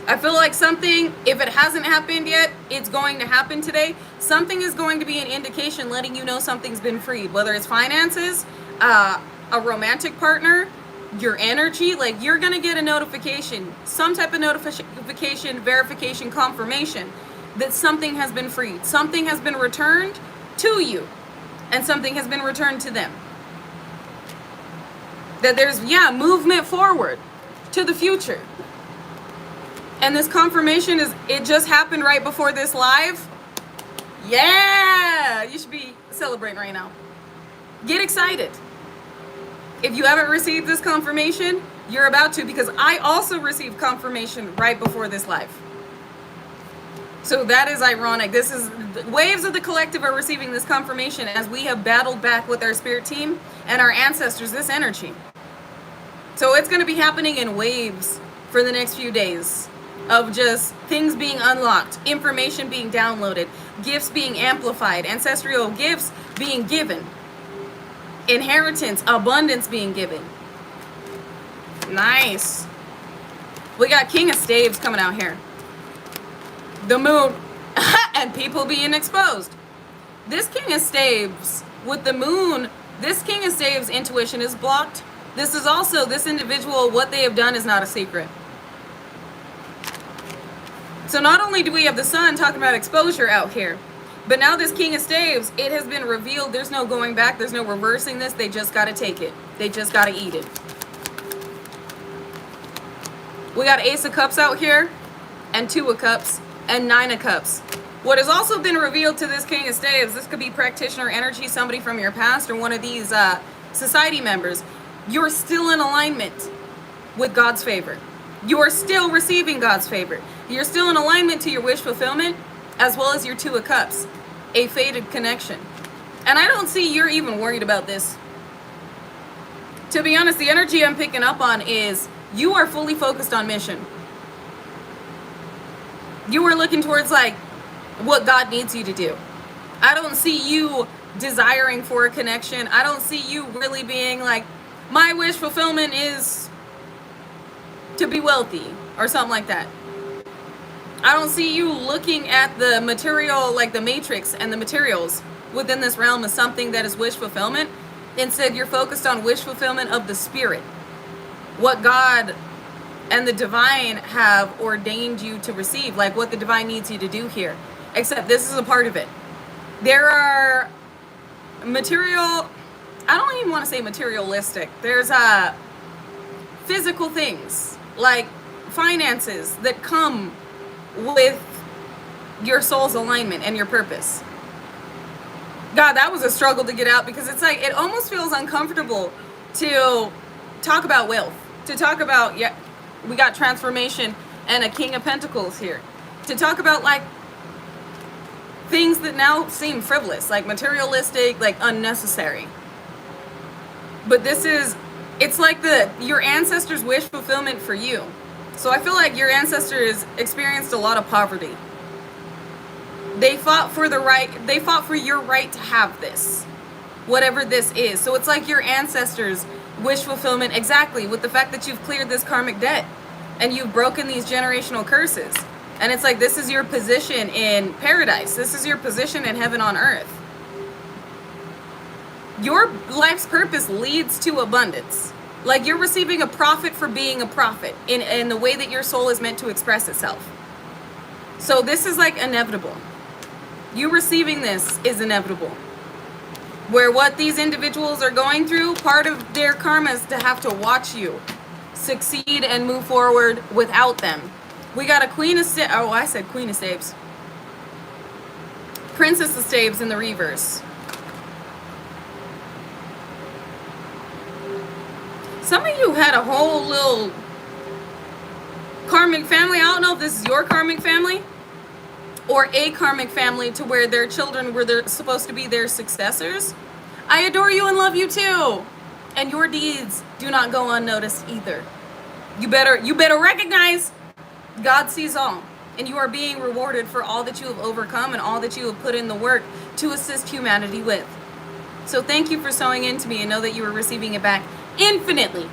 I feel like something, if it hasn't happened yet, it's going to happen today. Something is going to be an indication letting you know something's been freed. Whether it's finances, a romantic partner, your energy, like you're going to get a notification, some type of notification, verification, confirmation that something has been freed. Something has been returned to you, and something has been returned to them. That there's, movement forward to the future. And this confirmation it just happened right before this live. Yeah, you should be celebrating right now. Get excited. If you haven't received this confirmation, you're about to, because I also received confirmation right before this live. So that is ironic. This is, waves of the collective are receiving this confirmation as we have battled back with our spirit team and our ancestors, this energy. So it's going to be happening in waves for the next few days. Of just things being unlocked, information being downloaded, gifts being amplified, ancestral gifts being given, inheritance, abundance being given. Nice. We got King of Staves coming out here. The moon and people being exposed. This King of Staves with the moon, this King of Staves intuition is blocked. This is also, this individual, what they have done is not a secret. So not only do we have the sun talking about exposure out here, but now this King of Staves, it has been revealed. There's no going back. There's no reversing this. They just got to take it. They just got to eat it. We got Ace of Cups out here, and 2 of Cups, and 9 of Cups. What has also been revealed to this King of Staves, this could be practitioner energy, somebody from your past, or one of these society members. You're still in alignment with God's favor. You are still receiving God's favor. You're still in alignment to your wish fulfillment, as well as your 2 of Cups, a fated connection. And I don't see you're even worried about this. To be honest, the energy I'm picking up on is you are fully focused on mission. You are looking towards like what God needs you to do. I don't see you desiring for a connection. I don't see you really being like, my wish fulfillment is to be wealthy or something like that. I don't see you looking at the material, like the matrix and the materials within this realm as something that is wish and the divine have ordained you to receive, like what the divine needs you to do here. Except this is a part of it. There are material, I don't even want to say materialistic. There's physical things like finances that come with your soul's alignment and your purpose. God, that was a struggle to get out, because it's like, it almost feels uncomfortable to talk about wealth, to talk about, yeah, we got transformation and a King of Pentacles here, to talk about like things that now seem frivolous, like materialistic, like unnecessary. But this is, it's like your ancestors' wish fulfillment for you. So I feel like your ancestors experienced a lot of poverty. They fought for your right to have this, whatever this is. So it's like your ancestors' wish fulfillment, exactly, with the fact that you've cleared this karmic debt and you've broken these generational curses. And it's like, this is your position in paradise. This is your position in heaven on earth. Your life's purpose leads to abundance. Like, you're receiving a profit for being a prophet in the way that your soul is meant to express itself. So this is like inevitable. You receiving this is inevitable. Where what these individuals are going through, part of their karma is to have to watch you succeed and move forward without them. We got a Queen of Staves. Oh, I said Queen of Staves. Princess of Staves in the reverse. Some of you had a whole little karmic family. I don't know if this is your karmic family or a karmic family to where their children were supposed to be their successors. I adore you and love you too. And your deeds do not go unnoticed either. You better recognize God sees all, and you are being rewarded for all that you have overcome and all that you have put in the work to assist humanity with. So thank you for sowing into me, and know that you are receiving it back infinitely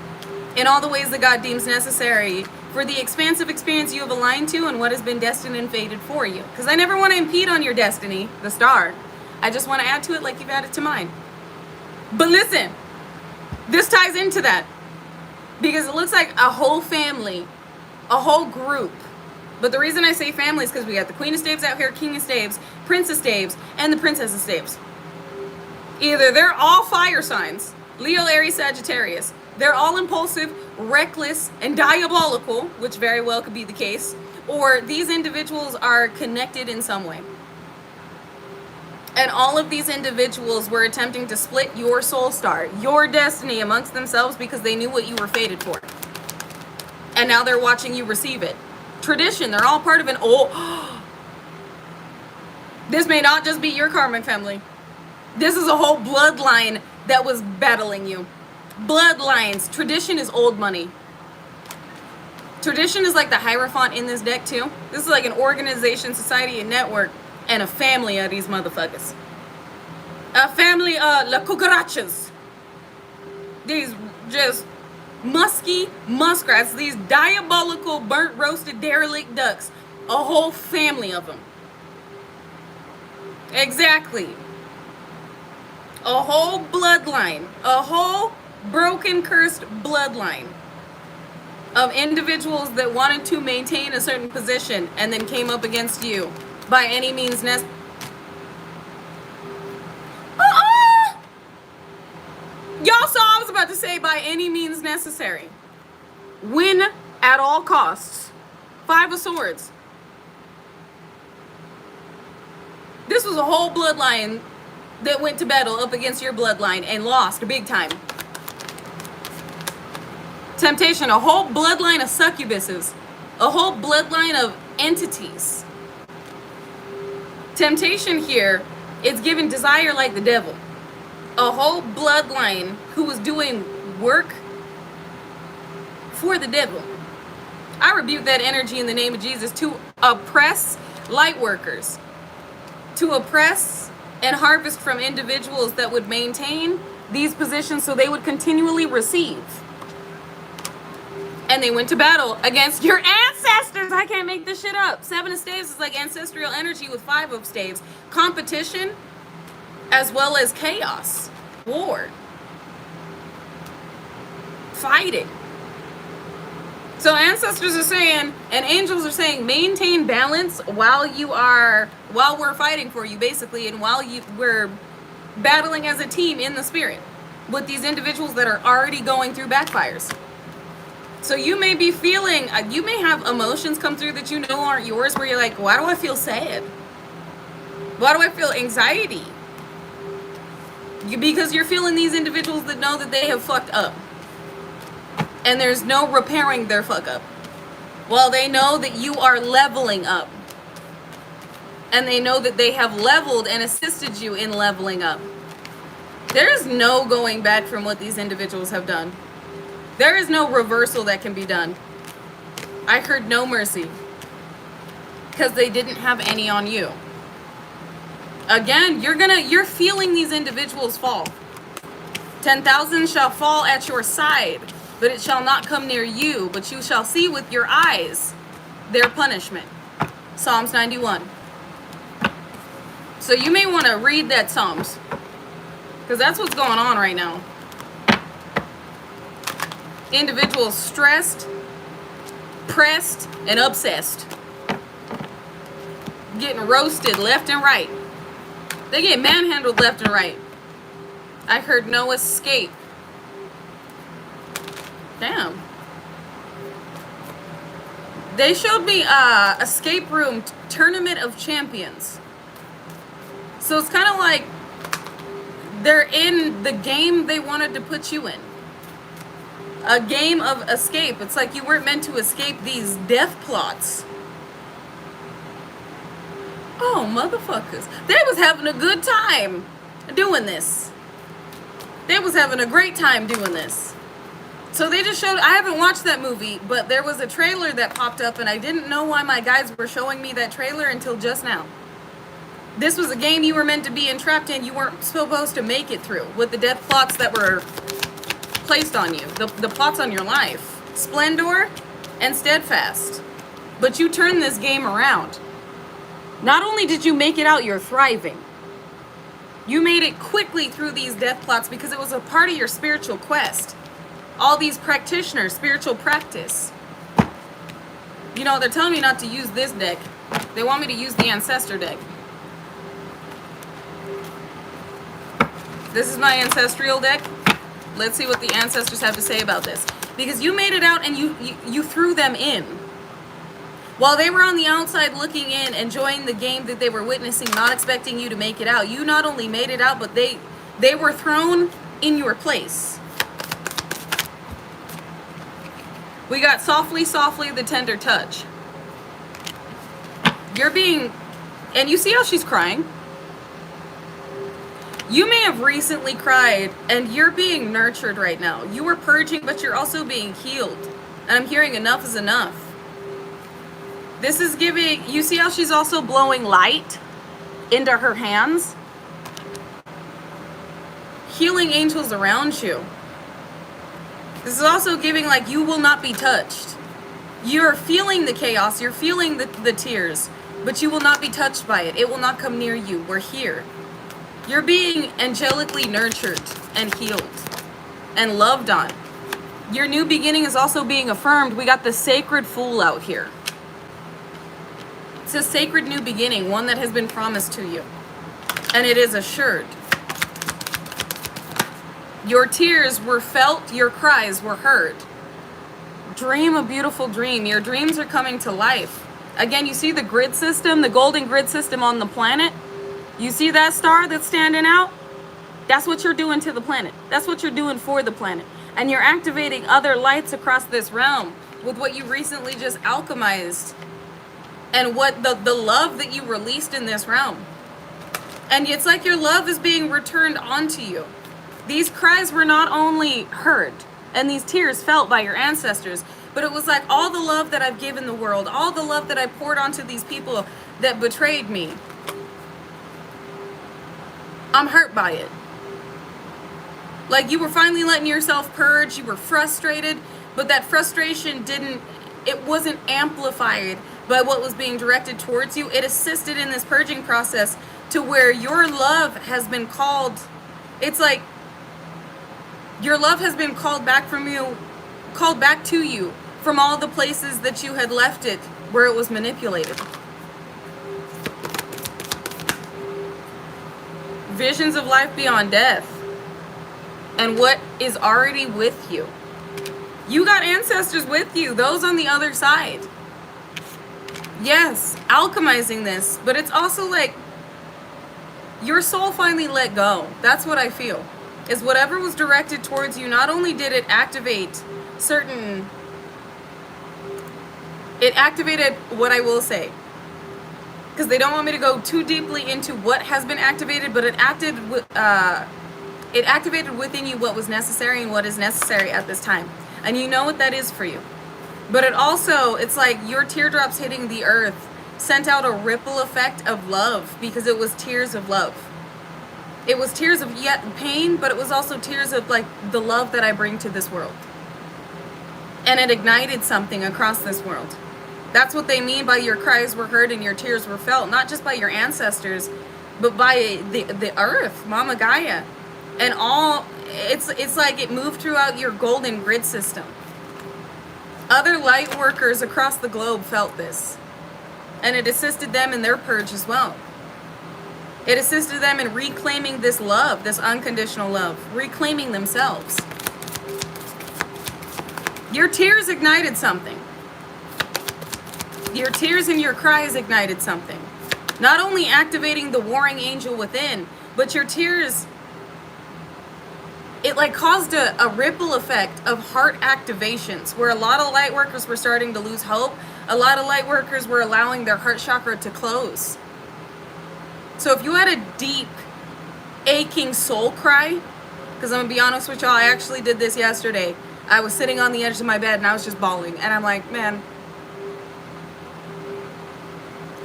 in all the ways that God deems necessary for the expansive experience you have aligned to and what has been destined and fated for you. Because I never want to impede on your destiny, the star. I just want to add to it like you've added to mine. But listen, this ties into that, because it looks like a whole family, a whole group. But the reason I say family is because we got the Queen of Staves out here, King of Staves, Prince of Staves, and the Princess of Staves. Either they're all fire signs, Leo, Aries, Sagittarius. They're all impulsive, reckless, and diabolical, which very well could be the case. Or these individuals are connected in some way. And all of these individuals were attempting to split your soul star, your destiny, amongst themselves because they knew what you were fated for. And now they're watching you receive it. Tradition, they're all part of an old... This may not just be your karmic family. This is a whole bloodline that was battling you. Bloodlines. Tradition is old money. Tradition is like the Hierophant in this deck too. This is like an organization, society, and network, and a family of these motherfuckers. A family of La Cucarachas. These just musky muskrats. These diabolical, burnt, roasted, derelict ducks. A whole family of them. Exactly. A whole bloodline. A whole broken, cursed bloodline of individuals that wanted to maintain a certain position and then came up against you by any means necessary. Y'all saw I was about to say by any means necessary. Win at all costs. 5 of Swords. This was a whole bloodline that went to battle up against your bloodline and lost big time. Temptation, a whole bloodline of succubuses, a whole bloodline of entities. Temptation here is given desire like the devil. A whole bloodline who was doing work for the devil. I rebuke that energy in the name of Jesus to oppress light workers, to oppress and harvest from individuals that would maintain these positions so they would continually receive. And they went to battle against your ancestors. I can't make this shit up. 7 of Staves is like ancestral energy with 5 of Staves. Competition as well as chaos. War. Fighting. So ancestors are saying, and angels are saying, maintain balance while we're fighting for you, basically, and while we're battling as a team in the spirit with these individuals that are already going through backfires. So you may be feeling, you may have emotions come through that you know aren't yours, where you're like, why do I feel sad? Why do I feel anxiety? Because you're feeling these individuals that know that they have fucked up. And there's no repairing their fuck up. Well, they know that you are leveling up. And they know that they have leveled and assisted you in leveling up. There is no going back from what these individuals have done. There is no reversal that can be done. I heard no mercy. Because they didn't have any on you. Again, you're feeling these individuals fall. 10,000 shall fall at your side, but it shall not come near you, but you shall see with your eyes their punishment. Psalms 91. So you may want to read that Psalms, because that's what's going on right now. Individuals stressed, pressed, and obsessed. Getting roasted left and right. They get manhandled left and right. I heard no escape. Damn. They showed me escape room tournament of champions. So it's kind of like they're in the game they wanted to put you in. A game of escape. It's like you weren't meant to escape these death plots. Oh, motherfuckers. They was having a good time doing this. They was having a great time doing this. So they just showed, I haven't watched that movie, but there was a trailer that popped up and I didn't know why my guides were showing me that trailer until just now. This was a game you were meant to be entrapped in. You weren't supposed to make it through with the death plots that were placed on you. The plots on your life. Splendor and Steadfast. But you turned this game around. Not only did you make it out, you're thriving. You made it quickly through these death plots because it was a part of your spiritual quest. All these practitioners, spiritual practice. You know, they're telling me not to use this deck. They want me to use the Ancestor deck. This is my ancestral deck. Let's see what the ancestors have to say about this. Because you made it out and you threw them in. While they were on the outside looking in, enjoying the game that they were witnessing, not expecting you to make it out, you not only made it out, but they were thrown in your place. We got softly, softly, the tender touch. You're being, and you see how she's crying? You may have recently cried, and you're being nurtured right now. You were purging, but you're also being healed. And I'm hearing enough is enough. This is giving, you see how she's also blowing light into her hands? Healing angels around you. This is also giving like you will not be touched. You're feeling the chaos, you're feeling the tears, but you will not be touched by it. It will not come near you. We're here. You're being angelically nurtured and healed and loved on. Your new beginning is also being affirmed. We got the sacred fool out here. It's a sacred new beginning, one that has been promised to you. And it is assured. Your tears were felt, your cries were heard. Dream a beautiful dream. Your dreams are coming to life. Again, you see the grid system, the golden grid system on the planet? You see that star that's standing out? That's what you're doing to the planet. That's what you're doing for the planet. And you're activating other lights across this realm with what you recently just alchemized. And what the love that you released in this realm. And it's like your love is being returned onto you. These cries were not only heard and these tears felt by your ancestors, but it was like all the love that I've given the world, all the love that I poured onto these people that betrayed me. I'm hurt by it. Like you were finally letting yourself purge, you were frustrated, but that frustration it wasn't amplified by what was being directed towards you. It assisted in this purging process to where your love has been called. It's like your love has been called back to you from all the places that you had left it where it was manipulated. Visions of life beyond death and what is already with you. You got ancestors with you, those on the other side. Yes, alchemizing this, but it's also like your soul finally let go. That's what I feel. Is whatever was directed towards you, not only did it activate certain... It activated what I will say. Because they don't want me to go too deeply into what has been activated, but it activated within you what was necessary and what is necessary at this time. And you know what that is for you. But it also, it's like your teardrops hitting the earth sent out a ripple effect of love, because it was tears of love. It was tears of yet pain, but it was also tears of like the love that I bring to this world. And it ignited something across this world. That's what they mean by your cries were heard and your tears were felt. Not just by your ancestors, but by the earth, Mama Gaia. And all, it's like it moved throughout your golden grid system. Other light workers across the globe felt this. And it assisted them in their purge as well. It assisted them in reclaiming this love, this unconditional love, reclaiming themselves. Your tears ignited something. Your tears and your cries ignited something. Not only activating the warring angel within, but your tears, it like caused a ripple effect of heart activations, where a lot of light workers were starting to lose hope. A lot of light workers were allowing their heart chakra to close. So if you had a deep, aching soul cry, because I'm going to be honest with y'all, I actually did this yesterday. I was sitting on the edge of my bed and I was just bawling. And I'm like, man,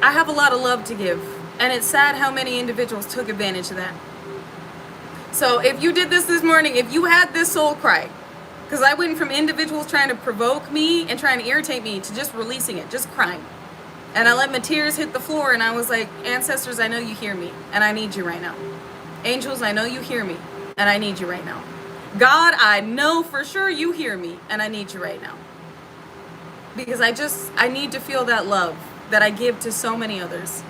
I have a lot of love to give. And it's sad how many individuals took advantage of that. So if you did this morning, if you had this soul cry, because I went from individuals trying to provoke me and trying to irritate me to just releasing it, just crying. And I let my tears hit the floor and I was like, ancestors, I know you hear me and I need you right now. Angels, I know you hear me and I need you right now. God, I know for sure you hear me and I need you right now. Because I need to feel that love that I give to so many others.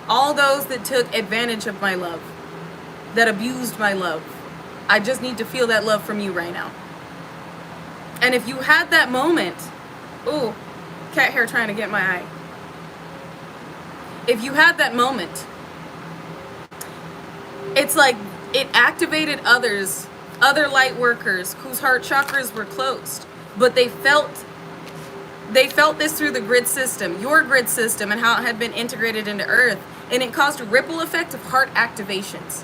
All those that took advantage of my love, that abused my love. I just need to feel that love from you right now. And if you had that moment, ooh, cat hair trying to get my eye. If you had that moment, it's like it activated others, other light workers whose heart chakras were closed, but they felt this through the grid system, your grid system, and how it had been integrated into earth, and it caused a ripple effect of heart activations.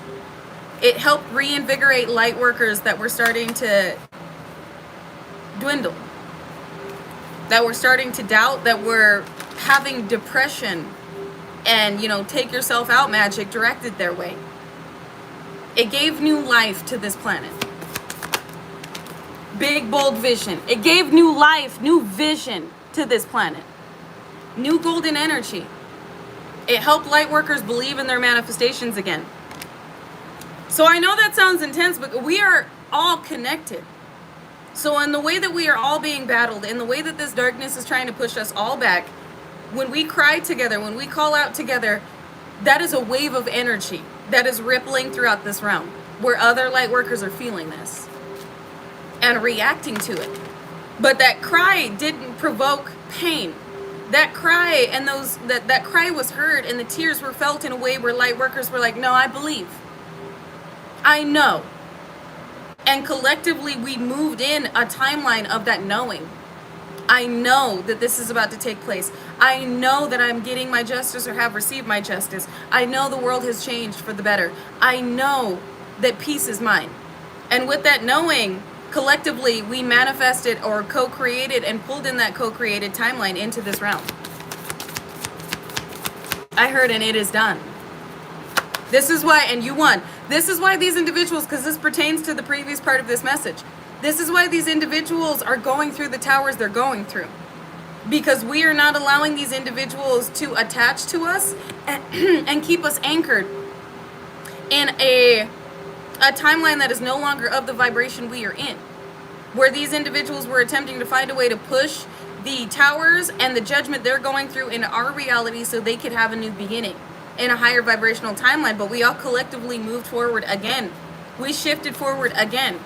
It helped reinvigorate light workers that were starting to dwindle, that were starting to doubt, that were having depression and, take yourself out magic directed their way. It gave new life to this planet. Big, bold vision. It gave new life, new vision to this planet. New golden energy. It helped light workers believe in their manifestations again. So I know that sounds intense, but we are all connected. So in the way that we are all being battled, in the way that this darkness is trying to push us all back, when we cry together, when we call out together, that is a wave of energy that is rippling throughout this realm, where other light workers are feeling this and reacting to it. But that cry didn't provoke pain. That cry and that cry was heard, and the tears were felt in a way where light workers were like, no, I believe. I know. And collectively we moved in a timeline of that knowing. I know that this is about to take place. I know that I'm getting my justice or have received my justice. I know the world has changed for the better. I know that peace is mine. And with that knowing, collectively we manifested or co-created and pulled in that co-created timeline into this realm. I heard, and it is done. This is why, and you won. This is why these individuals, because this pertains to the previous part of this message, this is why these individuals are going through the towers they're going through. Because we are not allowing these individuals to attach to us and keep us anchored in a timeline that is no longer of the vibration we are in. Where these individuals were attempting to find a way to push the towers and the judgment they're going through in our reality so they could have a new beginning in a higher vibrational timeline. But we all collectively moved forward again. We shifted forward again.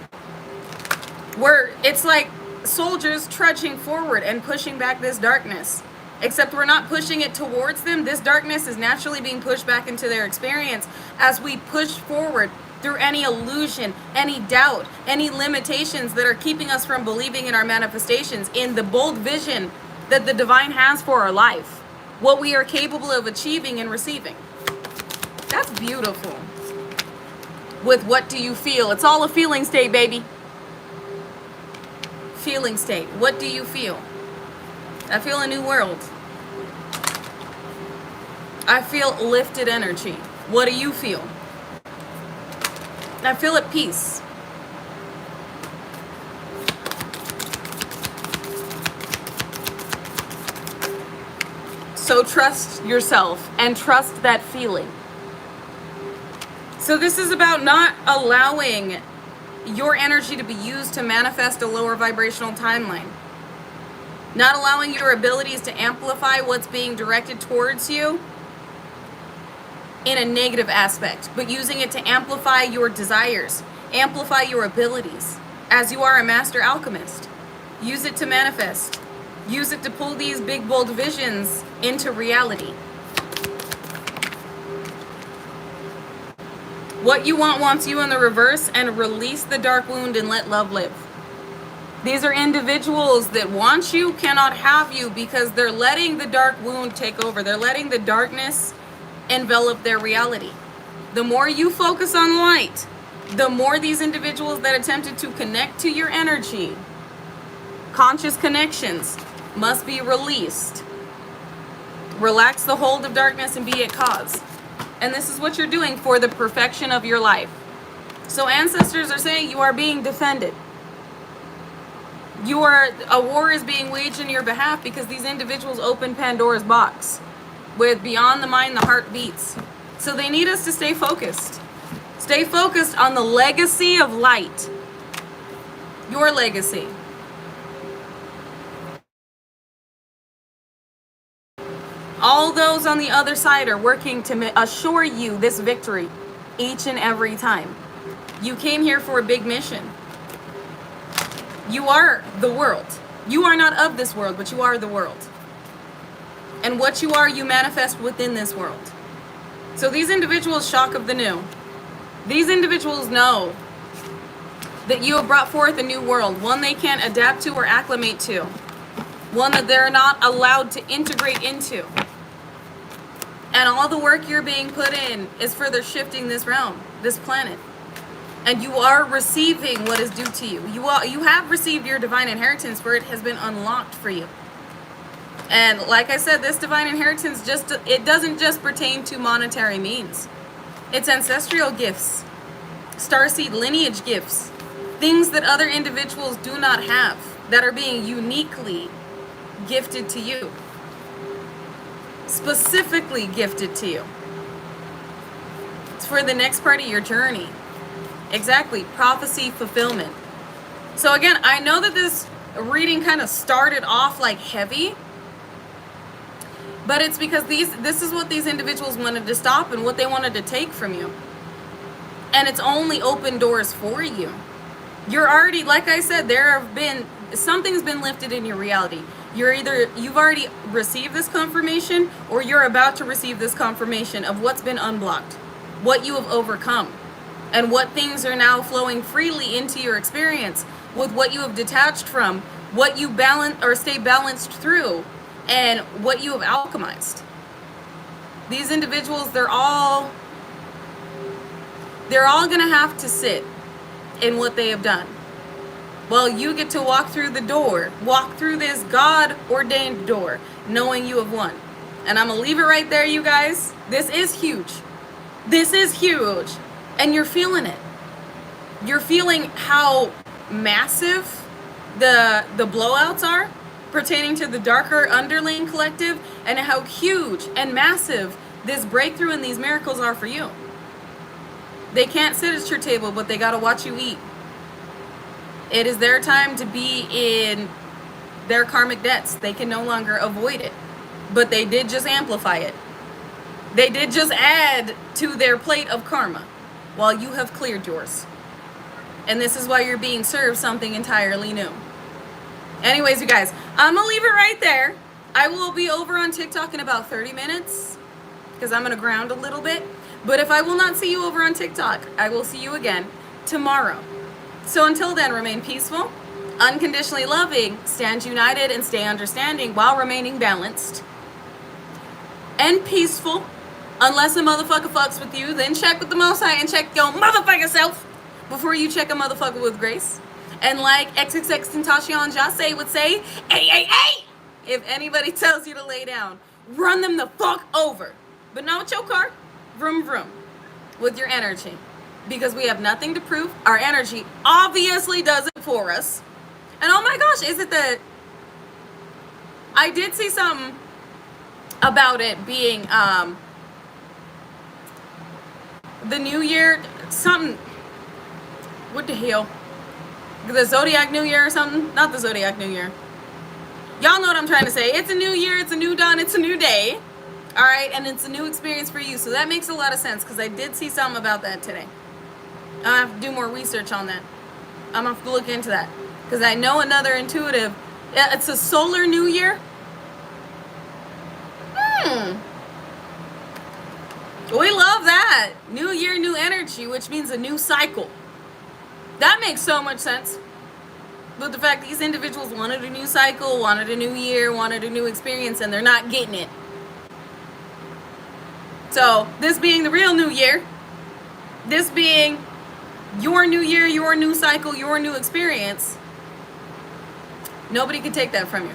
It's like soldiers trudging forward and pushing back this darkness. Except we're not pushing it towards them. This darkness is naturally being pushed back into their experience as we push forward through any illusion, any doubt, any limitations that are keeping us from believing in our manifestations, in the bold vision that the divine has for our life, what we are capable of achieving and receiving. That's beautiful. With what do you feel? It's all a feeling state, baby. Feeling state. What do you feel? I feel a new world. I feel lifted energy. What do you feel? I feel at peace. So trust yourself and trust that feeling. So this is about not allowing your energy to be used to manifest a lower vibrational timeline. Not allowing your abilities to amplify what's being directed towards you in a negative aspect, but using it to amplify your desires, amplify your abilities, as you are a master alchemist. Use it to manifest. Use it to pull these big, bold visions into reality. What you want wants you in the reverse, and release the dark wound and let love live. These are individuals that want you, cannot have you, because they're letting the dark wound take over. They're letting the darkness envelop their reality. The more you focus on light, the more these individuals that attempted to connect to your energy, conscious connections, must be released. Relax the hold of darkness and be at cause. And this is what you're doing for the perfection of your life. So ancestors are saying you are being defended. A war is being waged in your behalf because these individuals opened Pandora's box with beyond the mind, the heart beats. So they need us to stay focused. Stay focused on the legacy of light. Your legacy. All those on the other side are working to assure you this victory each and every time. You came here for a big mission. You are the world. You are not of this world, but you are the world. And what you are, you manifest within this world. So these individuals shock of the new. These individuals know that you have brought forth a new world, one they can't adapt to or acclimate to, one that they're not allowed to integrate into. And all the work you're being put in is further shifting this realm, this planet. And you are receiving what is due to you. You have received your divine inheritance, for it has been unlocked for you. And like I said, this divine inheritance it doesn't just pertain to monetary means. It's ancestral gifts, starseed lineage gifts, things that other individuals do not have, that are being uniquely gifted to you. Specifically gifted to you. It's for the next part of your journey. Exactly, prophecy fulfillment. So again, I know that this reading kind of started off like heavy, but it's because this is what these individuals wanted to stop and what they wanted to take from you. And it's only open doors for you. You're already, like I said, something's been lifted in your reality. You've already received this confirmation, or you're about to receive this confirmation of what's been unblocked, what you have overcome, and what things are now flowing freely into your experience with what you have detached from, what you balance or stay balanced through, and what you have alchemized. These individuals, they're all gonna have to sit in what they have done. Well, you get to walk through the door, walk through this God-ordained door, knowing you have won. And I'm gonna leave it right there, you guys. This is huge. This is huge. And you're feeling it. You're feeling how massive the blowouts are pertaining to the darker underling collective, and how huge and massive this breakthrough and these miracles are for you. They can't sit at your table, but they gotta watch you eat. It is their time to be in their karmic debts. They can no longer avoid it. But they did just amplify it. They did just add to their plate of karma while you have cleared yours. And this is why you're being served something entirely new. Anyways, you guys, I'm going to leave it right there. I will be over on TikTok in about 30 minutes because I'm going to ground a little bit. But if I will not see you over on TikTok, I will see you again tomorrow. So until then, remain peaceful, unconditionally loving, stand united, and stay understanding while remaining balanced and peaceful. Unless a motherfucker fucks with you, then check with the Most High and check your motherfucking self before you check a motherfucker with grace. And like XXXTentacion Jase would say, hey, if anybody tells you to lay down, run them the fuck over. But not with your car, vroom vroom, with your energy. Because we have nothing to prove. Our energy obviously does it for us. And oh my gosh, is it the... I did see something about it being... the new year, something, what the hell, the Zodiac New Year or something, not the Zodiac New Year, y'all know what I'm trying to say. It's a new year, it's a new dawn, it's a new day, all right, and it's a new experience for you, so that makes a lot of sense, because I did see something about that today. I have to do more research on that. I'm going to have to look into that, because I know another intuitive, it's a solar new year. We love that. New year, new energy, which means a new cycle. That makes so much sense. But the fact these individuals wanted a new cycle, wanted a new year, wanted a new experience, and they're not getting it. So, this being the real new year, this being your new year, your new cycle, your new experience, nobody can take that from you.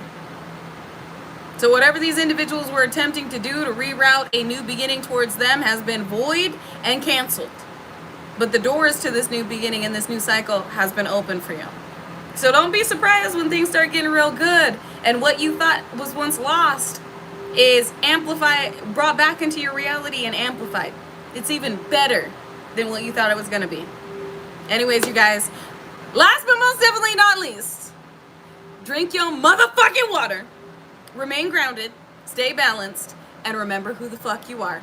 So whatever these individuals were attempting to do to reroute a new beginning towards them has been void and canceled. But the doors to this new beginning and this new cycle has been open for you. So don't be surprised when things start getting real good and what you thought was once lost is amplified, brought back into your reality and amplified. It's even better than what you thought it was going to be. Anyways, you guys, last but most definitely not least, drink your motherfucking water. Remain grounded, stay balanced, and remember who the fuck you are.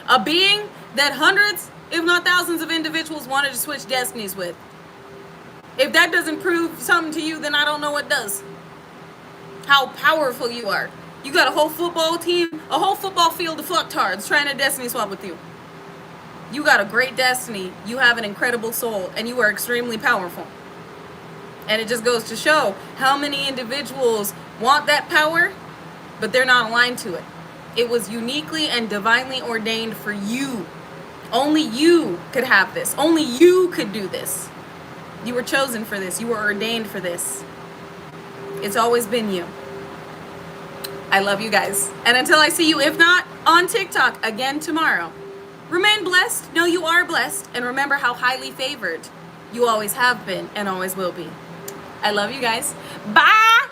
A being that hundreds, if not thousands of individuals wanted to switch destinies with. If that doesn't prove something to you, then I don't know what does. How powerful you are. You got a whole football team, a whole football field of fucktards trying to destiny swap with you. You got a great destiny. You have an incredible soul, and you are extremely powerful. And it just goes to show how many individuals want that power, but they're not aligned to it. It was uniquely and divinely ordained for you. Only you could have this. Only you could do this. You were chosen for this. You were ordained for this. It's always been you. I love you guys. And until I see you, if not on TikTok again tomorrow, remain blessed. Know you are blessed. And remember how highly favored you always have been and always will be. I love you guys. Bye.